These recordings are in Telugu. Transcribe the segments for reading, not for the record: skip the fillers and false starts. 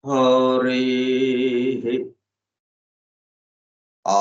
हरिः आ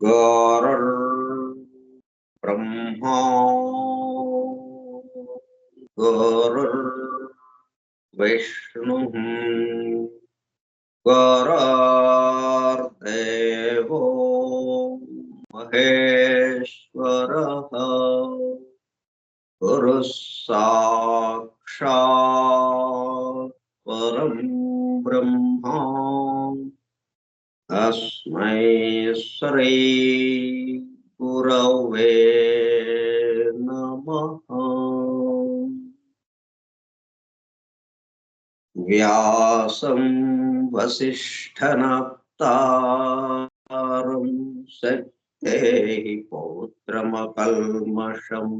गुरुर्ब्रह्मा गुरुर्विष्णुः गुरुर्देवो महेश्वरः गुरुः साक्षात् परं ब्रह्मा तस्मै श्री गुरवे नमः। व्यासं वसिष्ठनप्तारं शक्तेः पौत्रमकल्मषम्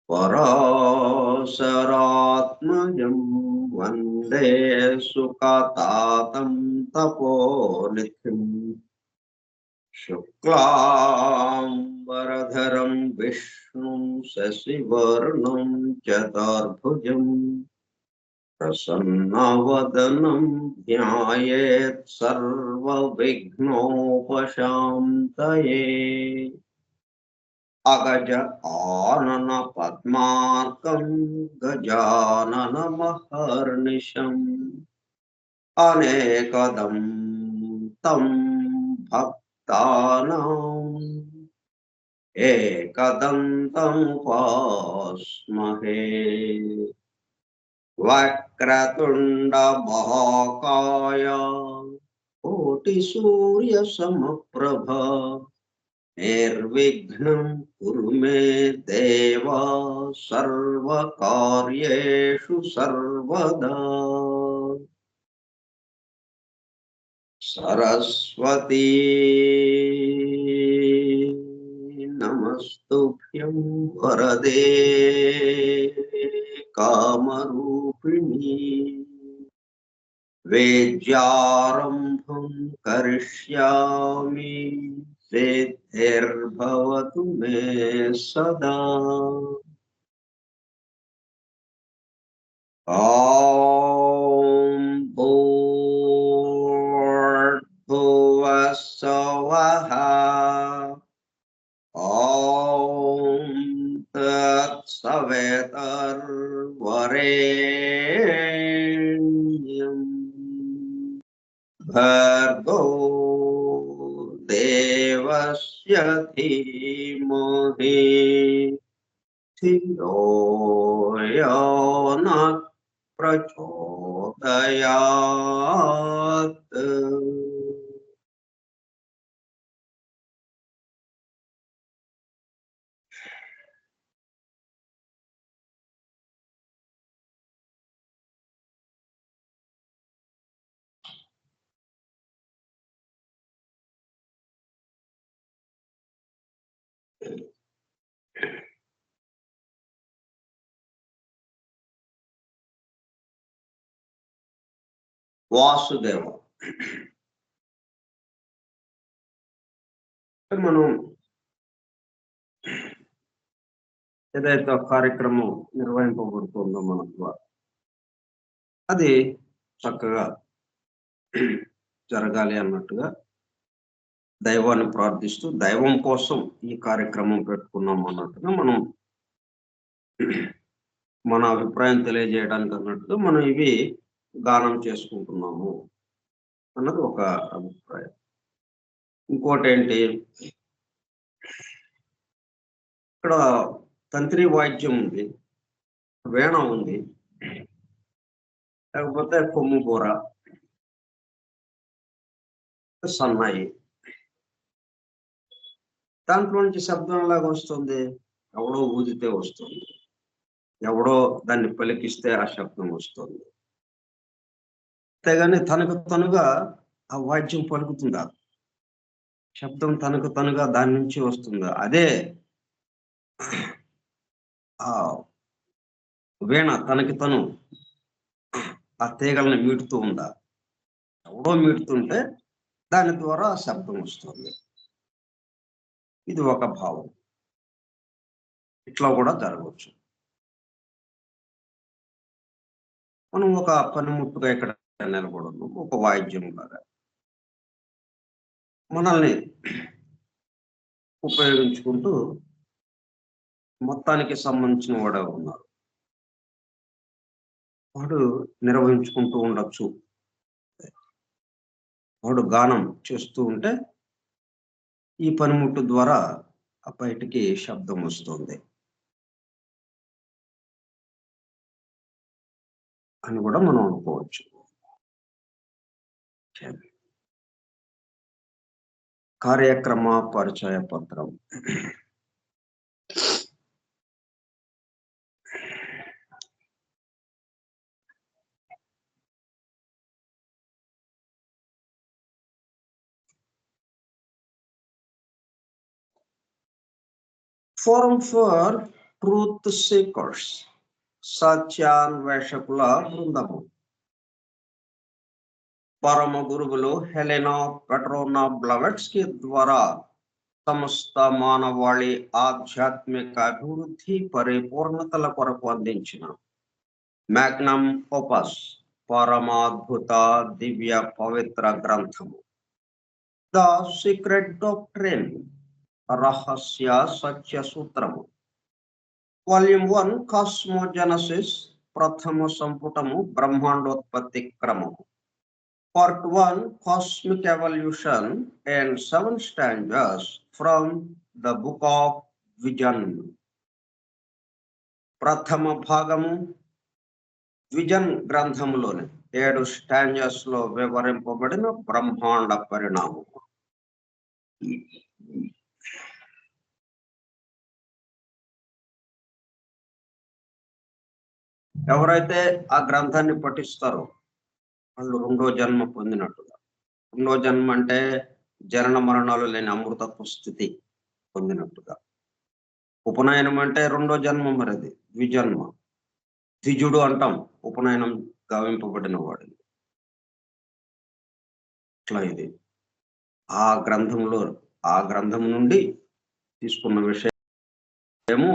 पराशरात्मजं वन्दे सुखतातं तपोनिधिम् शुक्लाम्बरधरं विष्णुं शशिवर्णं चतुर्भुजम् प्रसन्नवदनं ध्यायेत् सर्वविघ्नोपशान्तये। अगज आनन पद्मार्कं गजाननमहर्निशम् अनेकदं तं भक्तानाम् एकदन्तमुपास्महे। वक्रतुण्ड महाकाय कोटिसूर्यसमप्रभ निर्विघ्नं कुरु मे देव सर्वकार्येषु सर्वदा। सरस्वती नमस्तुभ्यं वरदे कामरूपिणी। वेद्यारम्भं करिष्यामि सिद्धिर्भवतु मे सदा। ॐ भूर्भुवः स्वः ॐ तत्सवितुर्वरेण्यं भर्गो देवस्य धीमहि धियो यो नः प्रचोदयात्। వాసుదేవ. మనం ఏదైతే కార్యక్రమం నిర్వహింపబడుతుందో మన ద్వారా అది చక్కగా జరగాలి అన్నట్టుగా దైవాన్ని ప్రార్థిస్తూ దైవం కోసం ఈ కార్యక్రమం పెట్టుకున్నాం అన్నట్టుగా మనం మన అభిప్రాయం తెలియజేయడానికి అన్నట్టుగా మనం ఇవి గానం చేసుకుంటున్నాము అన్నది ఒక అభిప్రాయం. ఇంకోటి ఏంటి, ఇక్కడ తంత్రి వాయిద్యం ఉంది, వీణ ఉంది, లేకపోతే కొమ్ము బూర, సన్నాయి. దాంట్లో నుంచి శబ్దం ఎలాగ వస్తుంది? ఎవడో ఊదితే వస్తుంది, ఎవడో దాన్ని పలికిస్తే ఆ శబ్దం వస్తుంది. అంతేగాని తనకు తనుగా ఆ వాద్యం పలుకుతుందా? శబ్దం తనకు తనుగా దాని నుంచి వస్తుందా? అదే ఆ వీణ తనకి తను ఆ తీగలను మీటుతూ ఉందా? ఎవడో మీటుతుంటే దాని ద్వారా ఆ శబ్దం వస్తుంది. ఇది ఒక భావం. ఇట్లా కూడా జరగవచ్చు. మనం ఒక పనిముట్టుగా ఇక్కడ నిలబడను, ఒక వాయిద్యం లాగా మనల్ని ఉపయోగించుకుంటూ మొత్తానికి సంబంధించిన వాడు ఉన్నారు, వాడు నిర్వహించుకుంటూ ఉండొచ్చు. వాడు గానం చేస్తూ ఉంటే ఈ పనిముట్టు ద్వారా బయటికి శబ్దం వస్తుంది అని కూడా మనం అనుకోవచ్చు. కార్యక్రమ పరిచయ పత్రం. ఫోరం ఫర్ ట్రూత్ సీకర్స్, సత్యాన్వేషకుల బృందము. పరమ గురువులు హెలెనా పెట్రోనా బ్లవెట్స్కీ ద్వారా సమస్త మానవాళి ఆధ్యాత్మిక అభివృద్ధి పరిపూర్ణతల కొరకు అందించిన మ్యాగ్నమ్ ఓపస్, పరమాద్భుత దివ్య పవిత్ర గ్రంథము ద సీక్రెట్ డాక్ట్రిన్, రహస్య సత్య సూత్రము. వాల్యూమ్ 1 కాస్మోజెనసిస్, ప్రథమ సంపుటము బ్రహ్మాండోత్పత్తి క్రమము. Part 1 Cosmic Evolution and 7 stanzas from the Book of Vision. ప్రథమ భాగము విజన్ గ్రంథములోని 7 స్టాంజర్స్ లో వివరింపబడిన బ్రహ్మాండ పరిణామం. ఎవరైతే ఆ గ్రంథాన్ని పఠిస్తారో వాళ్ళు రెండో జన్మ పొందినట్టుగా. రెండో జన్మ అంటే జనన మరణాలు లేని అమృతత్వ స్థితి పొందినట్టుగా. ఉపనయనం అంటే రెండో జన్మ, మరిది ద్విజన్మ. ద్విజుడు అంటాం ఉపనయనం గావింపబడిన వాడిని. ఇట్లా ఇది ఆ గ్రంథం నుండి తీసుకున్న విషయము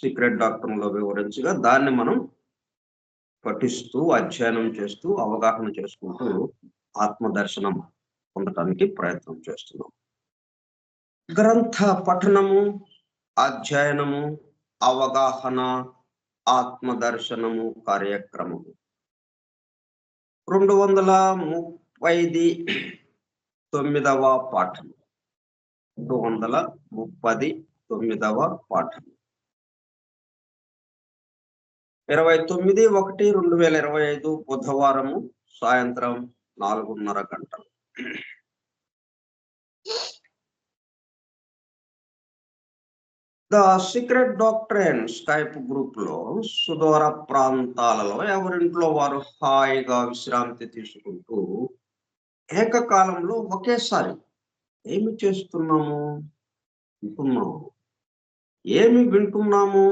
సీక్రెట్ డాక్టర్లో వివరించగా దాన్ని మనం పఠిస్తూ అధ్యయనం చేస్తూ అవగాహన చేసుకుంటూ ఆత్మదర్శనం పొందటానికి ప్రయత్నం చేస్తున్నాం. గ్రంథ పఠనము, అధ్యయనము, అవగాహన, ఆత్మదర్శనము కార్యక్రమము 239వ పాఠం. 239వ పాఠం 29/1/2025 బుధవారము సాయంత్రం 4:30 గంటలు. The secret doctrine Skype group లో సుదూర ప్రాంతాలలో ఎవరింట్లో వారు హాయిగా విశ్రాంతి తీసుకుంటూ ఏకకాలంలో ఒకేసారి ఏమి చేస్తున్నాము? వింటున్నాము. ఏమి వింటున్నాము?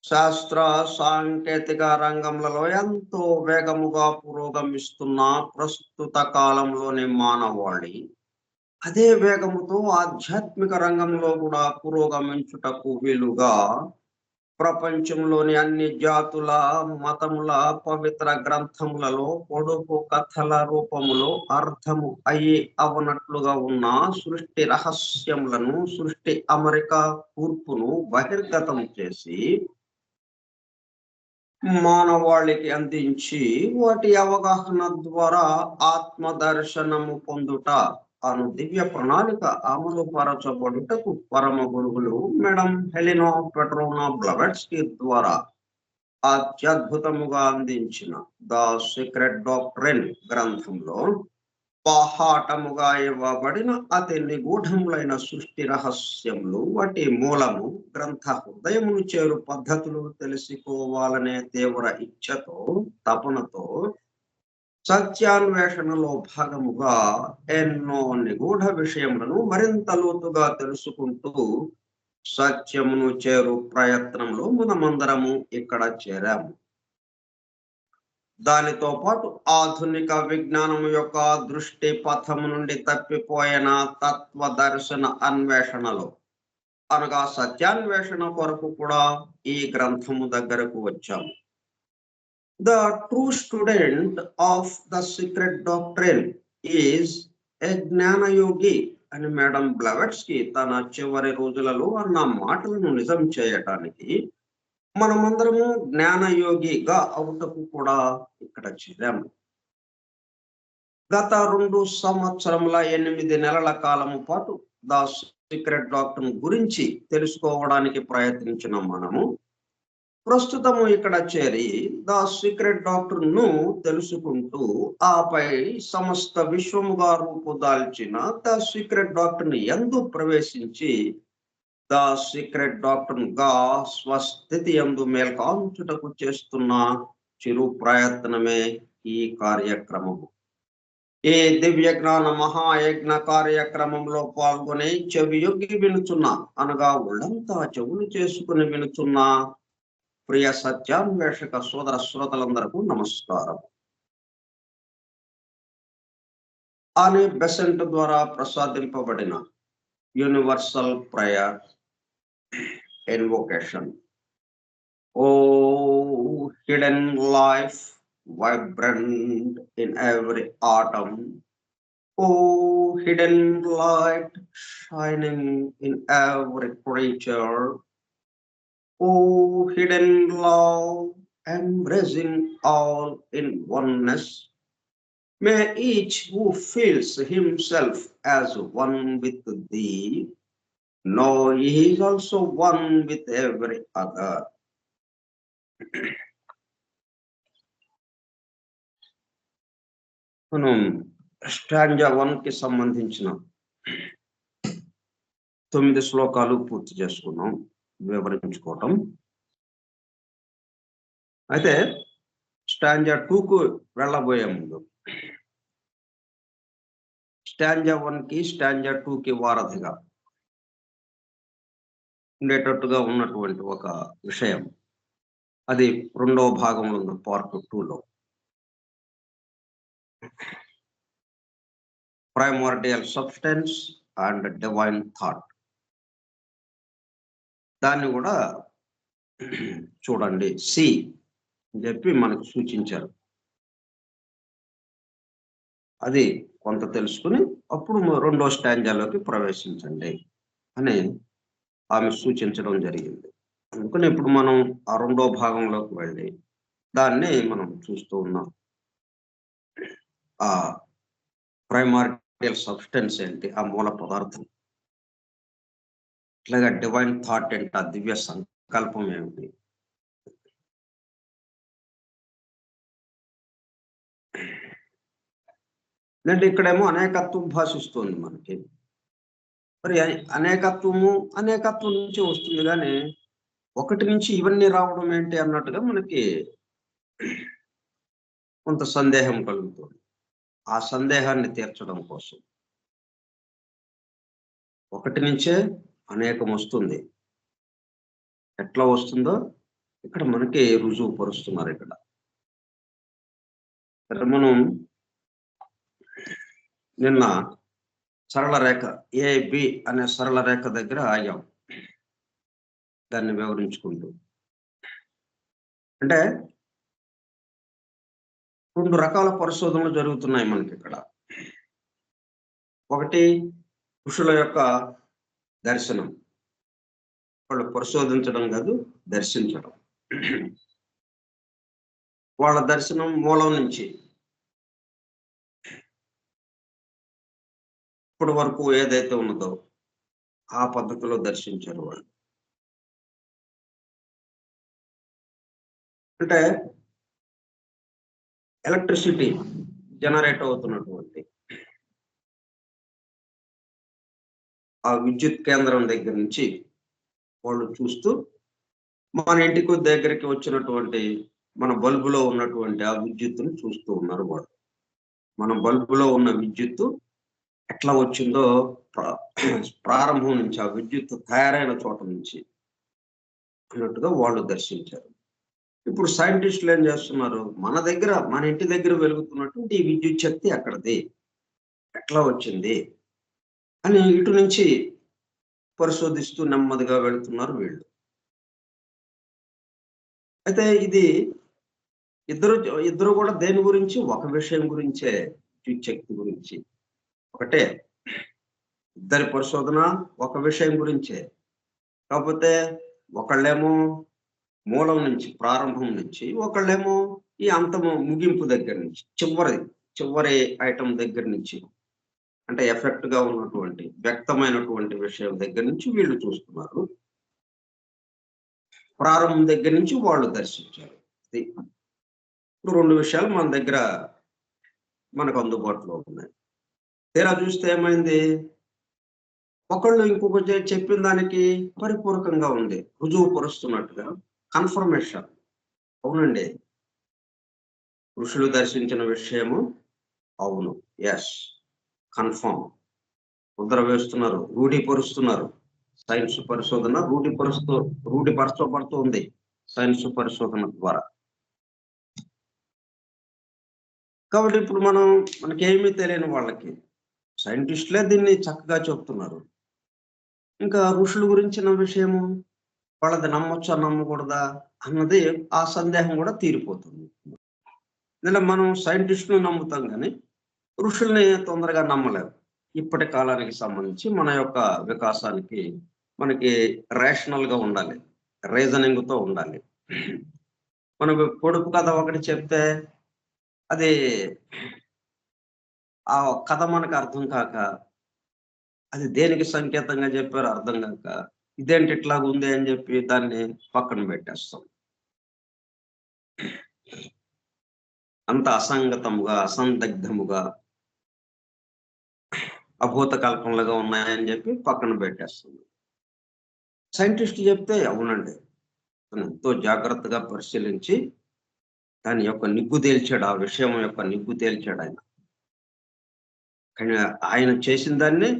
శాస్త్ర సాంకేతిక రంగంలో ఎంతో వేగముగా పురోగమిస్తున్న ప్రస్తుత కాలంలోని మానవాళి అదే వేగముతో ఆధ్యాత్మిక రంగంలో కూడా పురోగమించుటకు వీలుగా ప్రపంచంలోని అన్ని జాతుల మతముల పవిత్ర గ్రంథములలో పొడుపు కథల రూపములో అర్థము అయ్యి అవనట్లుగా ఉన్న సృష్టి రహస్యములను సృష్టి అమరిక కూర్పును బహిర్గతం చేసి మానవాళికి అందించి వాటి అవగాహన ద్వారా ఆత్మ దర్శనము పొందుట అను దివ్య ప్రణాళిక అమలు పరచబడుటకు పరమ గురువులు మేడం హెలినా పెట్రోనా బ్లవెట్స్కీ ద్వారా అత్యద్భుతముగా అందించిన ద సీక్రెట్ డాక్ట్రిన్ గ్రంథంలో బాహాటముగా ఇవ్వబడిన అతి నిగూఢములైన సృష్టి రహస్యములు వాటి మూలము గ్రంథ హృదయమును చేరు పద్ధతులు తెలుసుకోవాలనే తీవ్ర ఇచ్ఛతో తపనతో సత్యాన్వేషణలో భాగముగా ఎన్నో నిగూఢ విషయములను మరింత లోతుగా తెలుసుకుంటూ సత్యమును చేరు ప్రయత్నంలో మనమందరము ఇక్కడ చేరాము. దానితో పాటు ఆధునిక విజ్ఞానం యొక్క దృష్టి పథము నుండి తప్పిపోయిన తత్వ దర్శన అన్వేషణలో అనగా సత్యాన్వేషణ కొరకు కూడా ఈ గ్రంథము దగ్గరకు వచ్చాము. The true student of the secret doctrine is a జ్ఞానయోగి అని మేడం బ్లవెట్స్కీ తన చివరి రోజులలో అన్న మాటలను నిజం చేయటానికి మనమందరము జ్ఞానయోగిగా అవుటకు కూడా ఇక్కడ చేరాము. గత 2 సంవత్సరముల 8 నెలల కాలము పాటు ద సీక్రెట్ డాక్టర్ గురించి తెలుసుకోవడానికి ప్రయత్నించిన మనము ప్రస్తుతము ఇక్కడ చేరి ద సీక్రెట్ డాక్టర్ ను తెలుసుకుంటూ ఆపై సమస్త విశ్వముగా రూపుదాల్చిన ద సీక్రెట్ డాక్టర్ ని యందు ప్రవేశించి ద సీక్రెట్ డాక్టర్ గా స్వస్థితి యందు మేల్కాంచుటకు చేస్తున్న చిరు ప్రయత్నమే ఈ కార్యక్రమము. ఈ దివ్య జ్ఞాన మహాయజ్ఞ కార్యక్రమంలో పాల్గొని చెవియొగ్గి వినుచున్న అనగా ఒళ్ళంతా చెవులు చేసుకుని వినుచున్న ప్రియ సత్యాన్వేషక సోదర శ్రోతలందరకు నమస్కారం. అనే బెసెంట్ ద్వారా ప్రసాదింపబడిన universal prayer invocation. Oh, hidden life, vibrant in every atom. Oh, hidden light, shining in every creature. Oh, hidden love, embracing all in oneness. May each who feels himself as one with thee know he is also one with every other. మనం స్టాంజా 1 కి సంబంధించిన 9 శ్లోకాలు పూర్తి చేసుకున్నాం వివరించుకోవటం. అయితే స్టాంజా 2 కు వెళ్ళబోయే ముందు స్టాంజా 1 కి స్టాంజా 2 కి వారధిగా ఉండేటట్టుగా ఉన్నటువంటి ఒక విషయం, అది 2వ భాగంలో ఉంది, పార్ట్ 2లో. ప్రైమోర్డియల్ సబ్స్టెన్స్ అండ్ డివైన్ థాట్, దాన్ని కూడా చూడండి, సి అని చెప్పి మనకు సూచించారు. అది కొంత తెలుసుకుని అప్పుడు 2వ స్టాంజాలోకి ప్రవేశించండి అని ఆమె సూచించడం జరిగింది. అందుకని ఇప్పుడు మనం ఆ 2వ భాగంలోకి వెళ్ళి దాన్ని మనం చూస్తూ ఉన్నాం. ఆ ప్రైమార్డియల్ సబ్స్టెన్స్ ఏంటి, ఆ మూల పదార్థం, ఇట్లాగా డివైన్ థాట్ ఏంటి, ఆ దివ్య సంకల్పం ఏమిటి. అంటే ఇక్కడేమో అనేకత్వం భాషిస్తుంది మనకి. మరి అనేకత్వం నుంచి వస్తుంది, కానీ ఒకటి నుంచి ఇవన్నీ రావడం ఏంటి అన్నట్టుగా మనకి కొంత సందేహం కలుగుతుంది. ఆ సందేహాన్ని తీర్చడం కోసం ఒకటి నుంచే అనేకం వస్తుంది. ఎట్లా వస్తుందో ఇక్కడ మనకి రుజువు పరుస్తున్నారు ఇక్కడ. మనం నిన్న సరళ రేఖ ఏబి అనే సరళ రేఖ దగ్గర ఆగాం దాన్ని వివరించుకుంటూ. అంటే 2 రకాల పరిశోధనలు జరుగుతున్నాయి మనకి ఇక్కడ. ఒకటి ఋషుల యొక్క దర్శనం, వాళ్ళు పరిశోధించడం కాదు, దర్శించడం. వాళ్ళ దర్శనం మూలం నుంచి ఇప్పటి వరకు ఏదైతే ఉన్నదో ఆ పద్ధతిలో దర్శించారు వాళ్ళు. అంటే ఎలక్ట్రిసిటీ జనరేట్ అవుతున్నటువంటి ఆ విద్యుత్ కేంద్రం దగ్గర నుంచి వాళ్ళు చూస్తూ మన ఇంటికి దగ్గరికి వచ్చినటువంటి మన బల్బులో ఉన్నటువంటి ఆ విద్యుత్తును చూస్తూ ఉన్నారు వాళ్ళు. మన బల్బులో ఉన్న విద్యుత్తు ఎట్లా వచ్చిందో ప్రారంభం నుంచి ఆ విద్యుత్ తయారైన చోట నుంచి అన్నట్టుగా వాళ్ళు దర్శించారు. ఇప్పుడు సైంటిస్టులు ఏం చేస్తున్నారు, మన ఇంటి దగ్గర వెలుగుతున్నటువంటి ఈ విద్యుత్ శక్తి ఎక్కడిది, ఎట్లా వచ్చింది అని ఇటు నుంచి పరిశోధిస్తూ నెమ్మదిగా వెళుతున్నారు వీళ్ళు. అయితే ఇది ఇద్దరు కూడా దేని గురించి, ఒక విషయం గురించే, విద్యుత్ శక్తి గురించి. ఒకటే ఇద్దరి పరిశోధన ఒక విషయం గురించే. కాకపోతే ఒకళ్ళేమో మూలం నుంచి, ప్రారంభం నుంచి, ఒకళ్ళేమో ఈ అంతము ముగింపు దగ్గర నుంచి, చివరి ఐటమ్ దగ్గర నుంచి, అంటే ఎఫెక్ట్ గా ఉన్నటువంటి వ్యక్తమైనటువంటి విషయం దగ్గర నుంచి వీళ్ళు చూస్తున్నారు. ప్రారంభం దగ్గర నుంచి వాళ్ళు దర్శించారు. ఇప్పుడు 2 విషయాలు మన దగ్గర మనకు అందుబాటులో ఉన్నాయి. తీరా చూస్తే ఏమైంది, ఒకళ్ళు ఇంకొకటి చెప్పిన దానికి పరిపూరకంగా ఉంది, రుజువు పరుస్తున్నట్టుగా కన్ఫర్మేషన్. అవునండి, ఋషులు దర్శించిన విషయము అవును, ఎస్, కన్ఫర్మ్. ముద్ర వేస్తున్నారు, రూఢీపరుస్తున్నారు. సైన్స్ పరిశోధన రూఢిపరచబడుతుంది సైన్స్ పరిశోధన ద్వారా. కాబట్టి ఇప్పుడు మనకేమీ తెలియని వాళ్ళకి సైంటిస్టులే దీన్ని చక్కగా చెప్తున్నారు. ఇంకా ఋషుల గురించిన విషయము వాళ్ళది నమ్మొచ్చా నమ్మకూడదా అన్నది ఆ సందేహం కూడా తీరిపోతుంది. ఇలా మనం సైంటిస్టులు నమ్ముతాం కానీ ఋషుల్ని తొందరగా నమ్మలేము. ఇప్పటి కాలానికి సంబంధించి మన యొక్క వికాసానికి మనకి రేషనల్ గా ఉండాలి, రీజనింగ్ తో ఉండాలి. మనకు పొడుపు కథ ఒకటి చెప్తే అది ఆ కథ మనకు అర్థం కాక, అది దేనికి సంకేతంగా చెప్పారో అర్థం కాక, ఇదేంటి ఇట్లాగ ఉంది అని చెప్పి దాన్ని పక్కన పెట్టేస్తాం. అంత అసంగతముగా, అసందగ్ధముగా, అభూత కల్పనలుగా ఉన్నాయని చెప్పి పక్కన పెట్టేస్తుంది. సైంటిస్ట్ చెప్తే అవునండి, ఎంతో జాగ్రత్తగా పరిశీలించి దాని యొక్క నిగ్గు తేల్చాడు, ఆ విషయం యొక్క నిగ్గు తేల్చాడు ఆయన. కానీ ఆయన చేసిన దాన్ని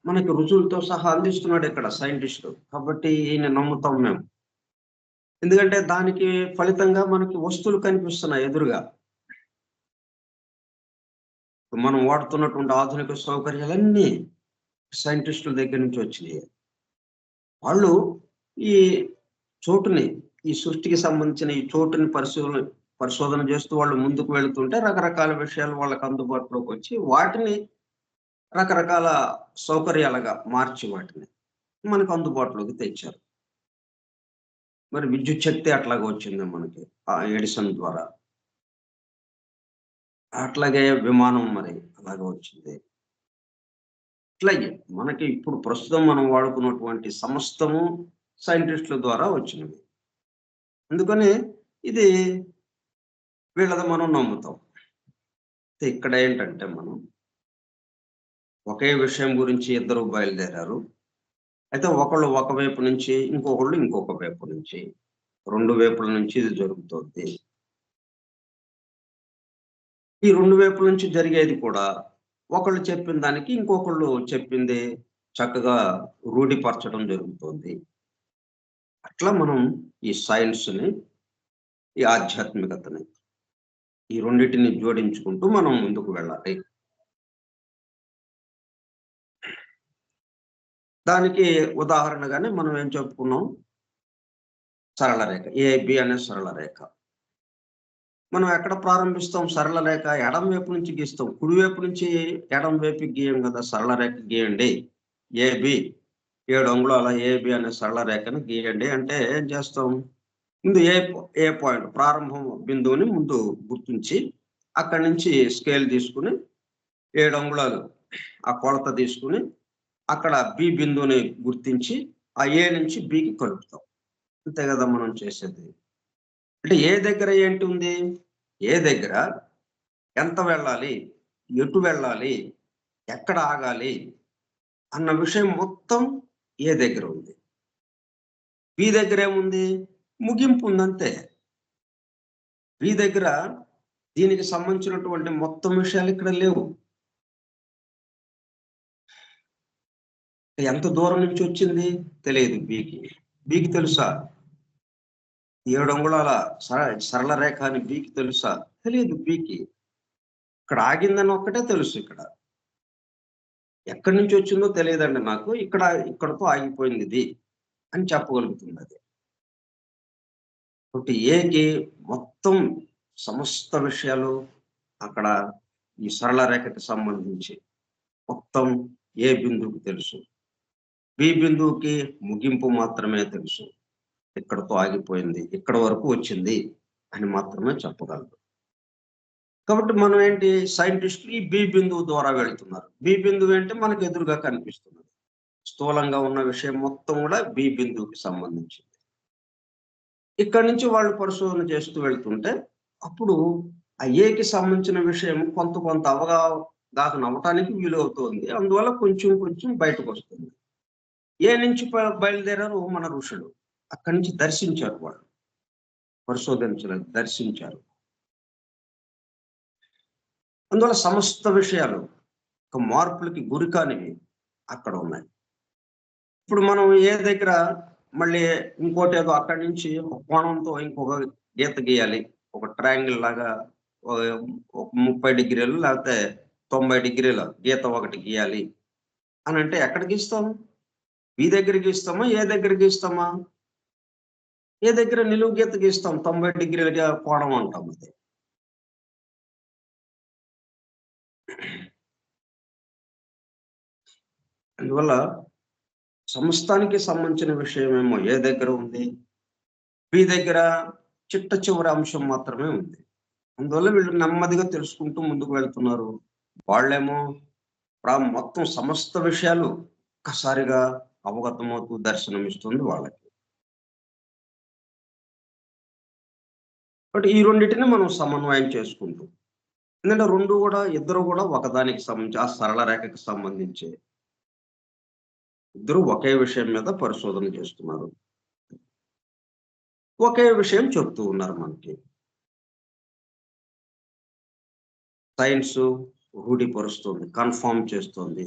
మనకి రుజువులతో సహా అందిస్తున్నాడు ఇక్కడ సైంటిస్టు. కాబట్టి ఈయన నమ్ముతాం మేము. ఎందుకంటే దానికి ఫలితంగా మనకి వస్తువులు కనిపిస్తున్నాయి ఎదురుగా. మనం వాడుతున్నటువంటి ఆధునిక సౌకర్యాలన్నీ సైంటిస్టుల దగ్గర నుంచి వచ్చినాయి. వాళ్ళు ఈ చోటుని, ఈ సృష్టికి సంబంధించిన ఈ చోటుని పరిశోధన చేస్తూ వాళ్ళు ముందుకు వెళుతుంటే రకరకాల విషయాలు వాళ్ళకి అందుబాటులోకి వచ్చి వాటిని రకరకాల సౌకర్యాలుగా మార్చి వాటిని మనకు అందుబాటులోకి తెచ్చారు. మరి విద్యుత్ శక్తి అట్లాగే వచ్చింది మనకి ఆ ఎడిసన్ ద్వారా. అట్లాగే విమానం మరి అలాగే వచ్చింది. అట్లాగే మనకి ఇప్పుడు ప్రస్తుతం మనం వాడుకున్నటువంటి సమస్తము సైంటిస్టుల ద్వారా వచ్చినవి. అందుకని ఇది వీళ్ళది మనం నమ్ముతాం. ఇక్కడ ఏంటంటే మనం ఒకే విషయం గురించి ఇద్దరు బయలుదేరారు. అయితే ఒకళ్ళు ఒకవైపు నుంచి, ఇంకొకళ్ళు ఇంకొక వైపు నుంచి, 2 వైపుల నుంచి ఇది జరుగుతుంది. ఈ 2 వైపుల నుంచి జరిగేది కూడా ఒకళ్ళు చెప్పిన దానికి ఇంకొకళ్ళు చెప్పింది చక్కగా రూఢిపరచడం జరుగుతుంది. అట్లా మనం ఈ సైన్స్ ని ఈ ఆధ్యాత్మికతని. ఈ రెండిటిని జోడించుకుంటూ మనం ముందుకు వెళ్ళాలి. దానికి ఉదాహరణగానే మనం ఏం చెప్పుకున్నాం? సరళ రేఖ. ఏబి అనే సరళ రేఖ. మనం ఎక్కడ ప్రారంభిస్తాం సరళ రేఖ? ఎడమ వైపు నుంచి గీస్తాం. కుడివైపు నుంచి ఎడమ వైపుకి గీయం కదా! సరళ రేఖ గీయండి. ఏబి 7 అంగుళాల ఏబి అనే సరళ రేఖను గీయండి అంటే ఏం చేస్తాం? ముందు ఏ పాయింట్ ప్రారంభం బిందువుని ముందు గుర్తించి, అక్కడి నుంచి స్కేల్ తీసుకొని 7 అంగుళాలు ఆ కొలత తీసుకొని, అక్కడ బి బిందువుని గుర్తించి, ఆ ఏ నుంచి బికి కలుపుతాం. అంతే కదా మనం చేసేది. అంటే ఏ దగ్గర ఏంటి ఉంది? ఏ దగ్గర ఎంత వెళ్ళాలి? ఎటు వెళ్ళాలి? ఎక్కడ ఆగాలి? అన్న విషయం మొత్తం ఏ దగ్గర ఉంది. బి దగ్గర ఏముంది? ముగింపు ఉందంతే. బి దగ్గర దీనికి సంబంధించినటువంటి మొత్తం విషయాలు ఇక్కడ లేవు. ఎంత దూరం నుంచి వచ్చింది? తెలియదు బికి. బికి తెలుసా? 7 అంగుళాల సరళ రేఖ అని బికి తెలుసా? తెలియదు బికి. ఇక్కడ ఆగిందని ఒక్కటే తెలుసు ఇక్కడ. ఎక్కడి నుంచి వచ్చిందో తెలియదండి నాకు. ఇక్కడితో ఆగిపోయింది ఇది అని చెప్పగలుగుతుంది అది. కాబట్టి ఏకి మొత్తం సమస్త విషయాలు అక్కడ ఈ సరళ రేఖకి సంబంధించి మొత్తం ఏ బిందువుకి తెలుసు. బి బిందువుకి ముగింపు మాత్రమే తెలుసు. ఇక్కడితో ఆగిపోయింది. ఇక్కడి వరకు వచ్చింది అని మాత్రమే చెప్పగలరు. కాబట్టి మనం ఏంటి సైంటిస్టులు ఈ బి బిందువు ద్వారా వెళ్తున్నారు. బి బిందువు అంటే మనకు ఎదురుగా కనిపిస్తున్నది. స్థూలంగా ఉన్న విషయం మొత్తం కూడా బి బిందువుకి సంబంధించింది. ఇక్కడి నుంచి వాళ్ళు పరిశోధన చేస్తూ వెళ్తుంటే అప్పుడు ఆ ఏకి సంబంధించిన విషయం కొంత అవగాహన అవ్వటానికి వీలవుతుంది. అందువల్ల కొంచెం బయటకొస్తుంది. ఏ నుంచి బయలుదేరారు మన ఋషులు. అక్కడి నుంచి దర్శించారు వాళ్ళు. పరిశోధించలేదు, దర్శించారు. అందువల్ల సమస్త విషయాలు ఒక మార్పులకి గురికానివి అక్కడ ఉన్నాయి. ఇప్పుడు మనం ఏ దగ్గర మళ్ళీ ఇంకోటేదో అక్కడి నుంచి ఒక కోణంతో ఇంకొక గీత గీయాలి. ఒక ట్రయాంగిల్ లాగా ఒక 30 డిగ్రీలు లేకపోతే 90 డిగ్రీల గీత ఒకటి గీయాలి అనంటే ఎక్కడ గీస్తాం? బి దగ్గర గీస్తామా? ఏ దగ్గర గీస్తామా? ఏ దగ్గర నిలువు గీత గీస్తాం. 90 డిగ్రీల కోణం అంటాం అది. అందువల్ల సమస్తానికి సంబంధించిన విషయమేమో ఏ దగ్గర ఉంది. బి దగ్గర చిట్ట చివరి అంశం మాత్రమే ఉంది. అందువల్ల వీళ్ళు నెమ్మదిగా తెలుసుకుంటూ ముందుకు వెళ్తున్నారు. వాళ్ళేమో మొత్తం సమస్త విషయాలు ఒక్కసారిగా అవగతమవుతూ దర్శనమిస్తుంది వాళ్ళకి. బట్ ఈ రెండిటిని మనం సమన్వయం చేసుకుంటూ, ఎందుకంటే ఇద్దరు కూడా ఒకదానికి సంబంధించి ఆ సరళ రేఖకి సంబంధించి ఇద్దరు ఒకే విషయం మీద పరిశోధన చేస్తున్నారు. ఒకే విషయం చెప్తూ ఉన్నారు మనకి. సైన్స్ రూఢిపరుస్తుంది, కన్ఫర్మ్ చేస్తుంది.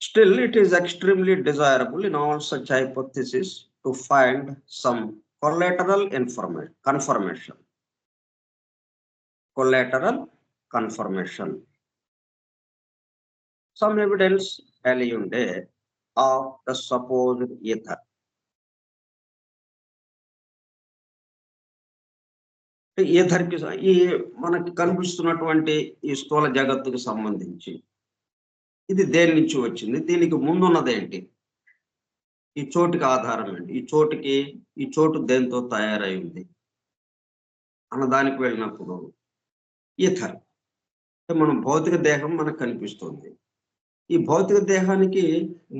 Still, it is extremely desirable in all such hypotheses to find some collateral confirmation. Collateral confirmation. Some evidence aliunde of the supposed ether. ఈథర్కి ఈ మనకి కనిపిస్తున్నటువంటి ఈ స్థూల జగత్తుకు సంబంధించి ఇది దేని నుంచి వచ్చింది? దీనికి ముందున్నదేంటి? ఈ చోటుకి ఆధారం ఏంటి? ఈ చోటు దేంతో తయారై ఉంది అన్న దానికి వెళ్ళినప్పుడు ఈథర్ మనం భౌతిక దేహం మనకు కనిపిస్తుంది. ఈ భౌతిక దేహానికి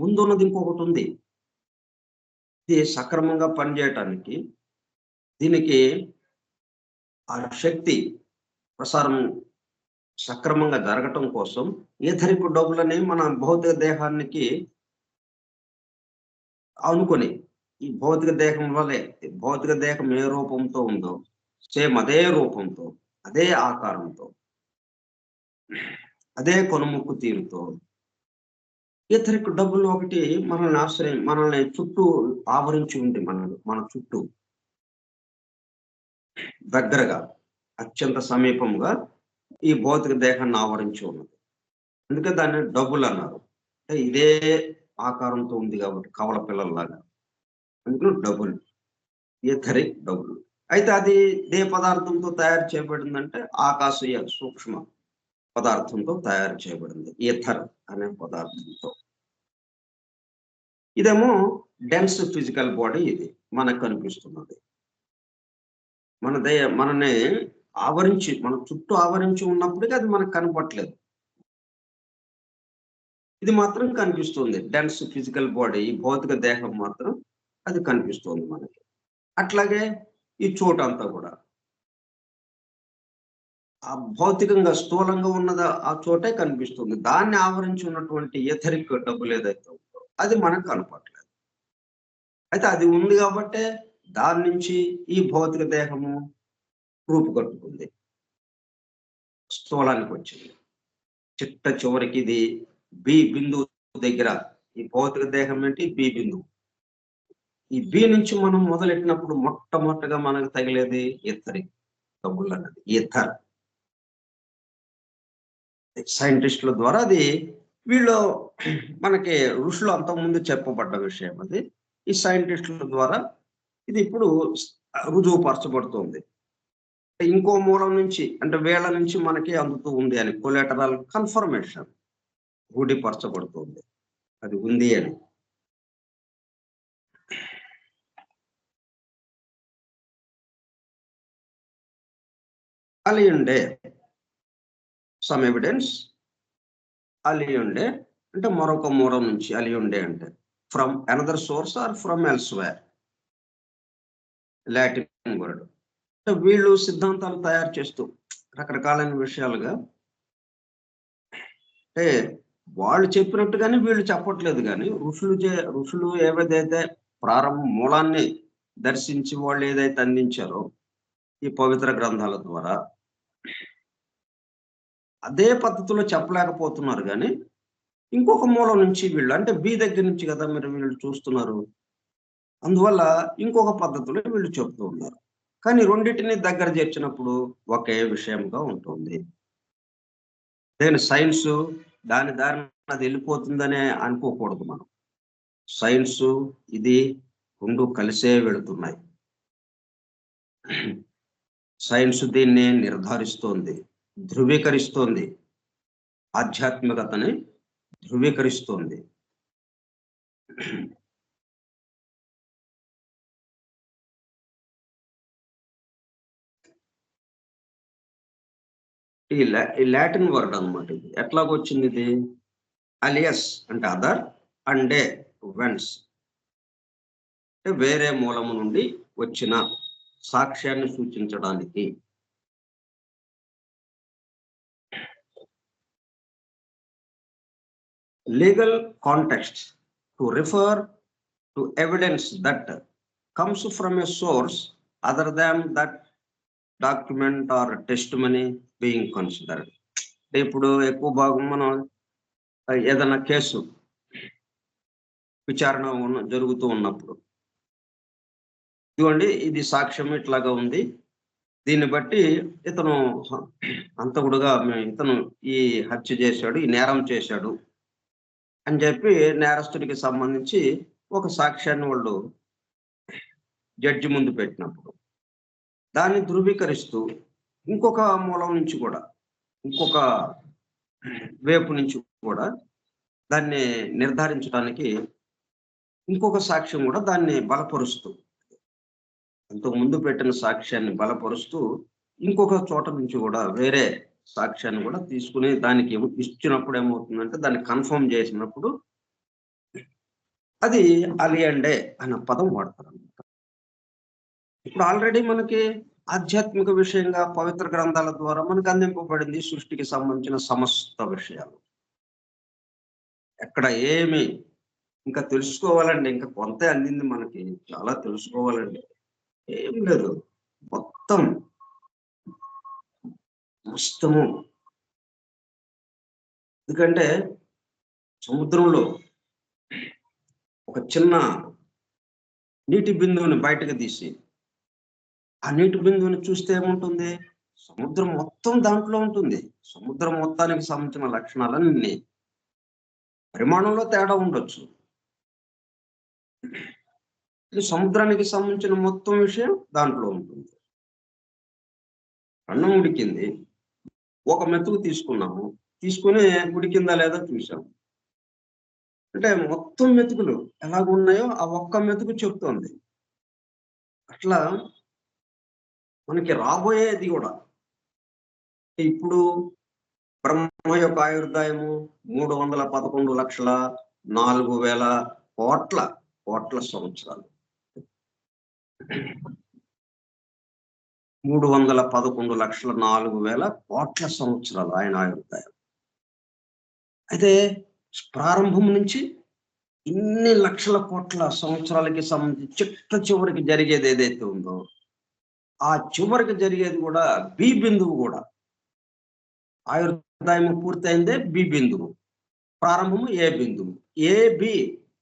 ముందున్నది ఇంకొకటి ఉంది. ఇది సక్రమంగా పనిచేయటానికి దీనికి ఆ శక్తి ప్రసారం సక్రమంగా జరగటం కోసం ఈథరిక్ డబ్బులని మన భౌతిక దేహానికి అనుకొని ఈ భౌతిక దేహం వల్లే భౌతిక దేహం ఏ రూపంతో ఉందో సేమ్ అదే రూపంతో, అదే ఆకారంతో, అదే కొనుముక్కు తీరుతో ఇతరికి డబ్బులు ఒకటి మనల్ని చుట్టూ ఆవరించి ఉంది, మన చుట్టూ దగ్గరగా అత్యంత సమీపంగా ఈ భౌతిక దేహాన్ని ఆవరించి ఉన్నది. అందుకే దాన్ని డబ్బులు అన్నారు. అంటే ఇదే ఆకారంతో ఉంది కాబట్టి కవల పిల్లల్లాగా, అందులో డబ్బులు, ఈథరిక్ డబ్బులు. అయితే అది ఏ పదార్థంతో తయారు చేయబడిందంటే ఆకాశీయ సూక్ష్మ పదార్థంతో తయారు చేయబడింది, ఈథర్ అనే పదార్థంతో. ఇదేమో డెన్స్ ఫిజికల్ బాడీ, ఇది మనకు కనిపిస్తున్నది. మనని ఆవరించి, మన చుట్టూ ఆవరించి ఉన్నప్పటికీ అది మనకు కనపట్లేదు. ఇది మాత్రం కనిపిస్తుంది. డెన్స్ ఫిజికల్ బాడీ, భౌతిక దేహం మాత్రం అది కనిపిస్తుంది మనకి. అట్లాగే ఈ చోటంతా కూడా ఆ భౌతికంగా స్థూలంగా ఉన్నది ఆ చోటే కనిపిస్తుంది. దాన్ని ఆవరించి ఉన్నటువంటి ఎథరిక్ డబ్బులు ఏదైతే ఉందో అది మనకు కనపట్లేదు. అయితే అది ఉంది కాబట్టే దాని నుంచి ఈ భౌతిక దేహము రూపుకట్టుకుంది, స్థూలానికి వచ్చింది. చిట్ట చివరికి ఇది బి బిందువు దగ్గర ఈ భౌతిక దేహం ఏంటి, బి బిందువు. ఈ బి నుంచి మనం మొదలెట్టినప్పుడు మొట్టమొదటిగా మనకు తగిలేది ఇత్తరి డబ్బులు అన్నది, ఇత్తర్. సైంటిస్టుల ద్వారా అది వీళ్ళు మనకి ఋషులు అంతకుముందు చెప్పబడ్డ విషయం అది. ఈ సైంటిస్టుల ద్వారా ఇది ఇప్పుడు రుజువుపరచబడుతుంది. ఇంకో మూలం నుంచి అంటే వేళ నుంచి మనకి అందుతూ ఉంది అని కొలాటరల్ కన్ఫర్మేషన్ రూఢిపరచబడుతుంది, అది ఉంది అని. అలియుండే సమ్ ఎవిడెన్స్, అలియుండే అంటే మరొక మూలం నుంచి, అలియుండే అంటే from another source or from elsewhere, Latin word. అంటే వీళ్ళు సిద్ధాంతాలు తయారు చేస్తూ రకరకాలైన విషయాలుగా, అంటే వాళ్ళు చెప్పినట్టుగానే వీళ్ళు చెప్పట్లేదు, కానీ ఋషులు ఏదైతే ప్రారంభ మూలాన్ని దర్శించి వాళ్ళు ఏదైతే అందించారో ఈ పవిత్ర గ్రంథాల ద్వారా అదే పద్ధతిలో చెప్పలేకపోతున్నారు. కానీ ఇంకొక మూలం నుంచి వీళ్ళు, అంటే బి దగ్గర నుంచి కదా మీరు వీళ్ళు చూస్తున్నారు, అందువల్ల ఇంకొక పద్ధతిలో వీళ్ళు చెప్తూ ఉన్నారు. కానీ రెండింటిని దగ్గర చేర్చినప్పుడు ఒకే విషయంగా ఉంటుంది. నేను సైన్స్ దాని దారిన అది వెళ్ళిపోతుందనే అనుకోకూడదు మనం. సైన్స్ ఇది రెండు కలిసే వెళుతున్నాయి. సైన్స్ దీన్ని నిర్ధారిస్తోంది, ధృవీకరిస్తోంది, ఆధ్యాత్మికతని ధృవీకరిస్తోంది. ఈ లాటిన్ వర్డ్ అన్నమాట. ఇది ఎట్లాగొచ్చింది? ఇది అలియస్ అంటే అదర్, అండే వెన్స్ అంటే వేరే మూలము నుండి వచ్చిన సాక్ష్యాన్ని సూచించడానికి. Legal context to refer to evidence that comes from a source other than that document are testimony being considered. ఇప్పుడు ఎక్కువ భాగం మనం ఏదైనా కేసు విచారణ జరుగుతూ ఉన్నప్పుడు, ఇదిగోండి ఇది సాక్ష్యం ఇట్లాగా ఉంది, దీన్ని బట్టి ఇతను హంతకుడుగా ఇతను ఈ హత్య చేశాడు, ఈ నేరం చేశాడు అని చెప్పి నేరస్తుడికి సంబంధించి ఒక సాక్ష్యాన్ని వాళ్ళు జడ్జి ముందు పెట్టినప్పుడు దాన్ని ధృవీకరిస్తూ ఇంకొక మూలం నుంచి కూడా, ఇంకొక వైపు నుంచి కూడా దాన్ని నిర్ధారించడానికి ఇంకొక సాక్ష్యం కూడా దాన్ని బలపరుస్తూ, అంతకు ముందు పెట్టిన సాక్ష్యాన్ని బలపరుస్తూ ఇంకొక చోట నుంచి కూడా వేరే సాక్ష్యాన్ని కూడా తీసుకుని దానికి ఇచ్చినప్పుడు ఏమవుతుందంటే దాన్ని కన్ఫర్మ్ చేసినప్పుడు అది అలియండే అన్న పదం వాడతారు అన్నమాట. ఇప్పుడు ఆల్రెడీ మనకి ఆధ్యాత్మిక విషయంగా పవిత్ర గ్రంథాల ద్వారా మనకు అందింపబడింది సృష్టికి సంబంధించిన సమస్త విషయాలు. ఎక్కడ ఏమి ఇంకా తెలుసుకోవాలండి. ఇంకా కొంతే అందింది మనకి. చాలా తెలుసుకోవాలండి. ఏం లేదు. మొత్తం మొత్తము. ఎందుకంటే సముద్రంలో ఒక చిన్న నీటి బిందువుని బయటకు తీసి, ఆ నీటి బిందువుని చూస్తే ఏముంటుంది? సముద్రం మొత్తం దాంట్లో ఉంటుంది. సముద్రం మొత్తానికి సంబంధించిన లక్షణాలన్నీ. పరిమాణంలో తేడా ఉండొచ్చు. ఇది సముద్రానికి సంబంధించిన మొత్తం విషయం దాంట్లో ఉంటుంది. అన్నం ఉడికింది. ఒక మెతుకు తీసుకున్నాము. తీసుకొని ఉడికిందా లేదా చూసాము. అంటే మొత్తం మెతుకులు ఎలాగున్నాయో ఆ ఒక్క మెతుకు చెప్తోంది. అట్లా మనకి రాబోయేది కూడా ఇప్పుడు బ్రహ్మ యొక్క ఆయుర్దాయము 311,04,000 కోట్ల సంవత్సరాలు. 311,04,000 కోట్ల సంవత్సరాలు ఆయన ఆయుర్దాయం. అయితే ప్రారంభం నుంచి ఇన్ని లక్షల కోట్ల సంవత్సరాలకి సంబంధించి చిట్ట చివరికి జరిగేది ఏదైతే ఉందో, ఆ చివరికి జరిగేది కూడా బి బిందువు కూడా. ఆయుర్దాయం పూర్తయిందే బి బిందువు, ప్రారంభము ఏ బిందువు. ఏ బి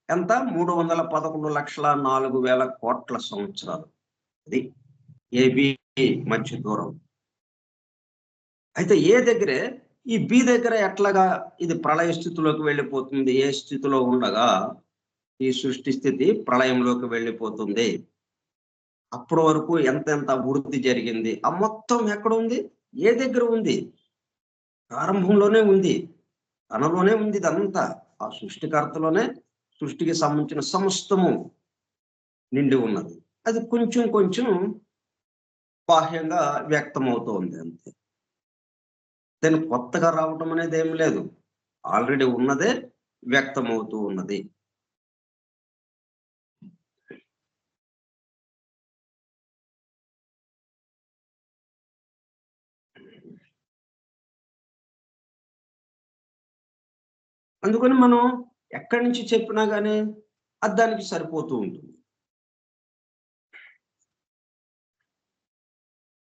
ఎంత? 311,04,000 కోట్ల సంవత్సరాలు. అది ఏబి మధ్య దూరం. అయితే ఏ దగ్గరే ఈ బి దగ్గర ఎట్లాగా ఇది ప్రళయ స్థితిలోకి వెళ్ళిపోతుంది? ఏ స్థితిలో ఉండగా ఈ సృష్టి స్థితి ప్రళయంలోకి వెళ్ళిపోతుంది. అప్పటి వరకు ఎంత వృద్ధి జరిగింది? ఆ మొత్తం ఎక్కడ ఉంది? ఏ దగ్గర ఉంది? ప్రారంభంలోనే ఉంది. తనలోనే ఉంది ఇదంతా. ఆ సృష్టికర్తలోనే సృష్టికి సంబంధించిన సమస్తము నిండి ఉన్నది. అది కొంచెం కొంచెం బాహ్యంగా వ్యక్తమవుతోంది అంతే. దాన్ని కొత్తగా రావటం అనేది ఏం లేదు. ఆల్రెడీ ఉన్నదే వ్యక్తమవుతూ ఉన్నది. అందుకని మనం ఎక్కడి నుంచి చెప్పినా కానీ అది దానికి సరిపోతూ ఉంటుంది.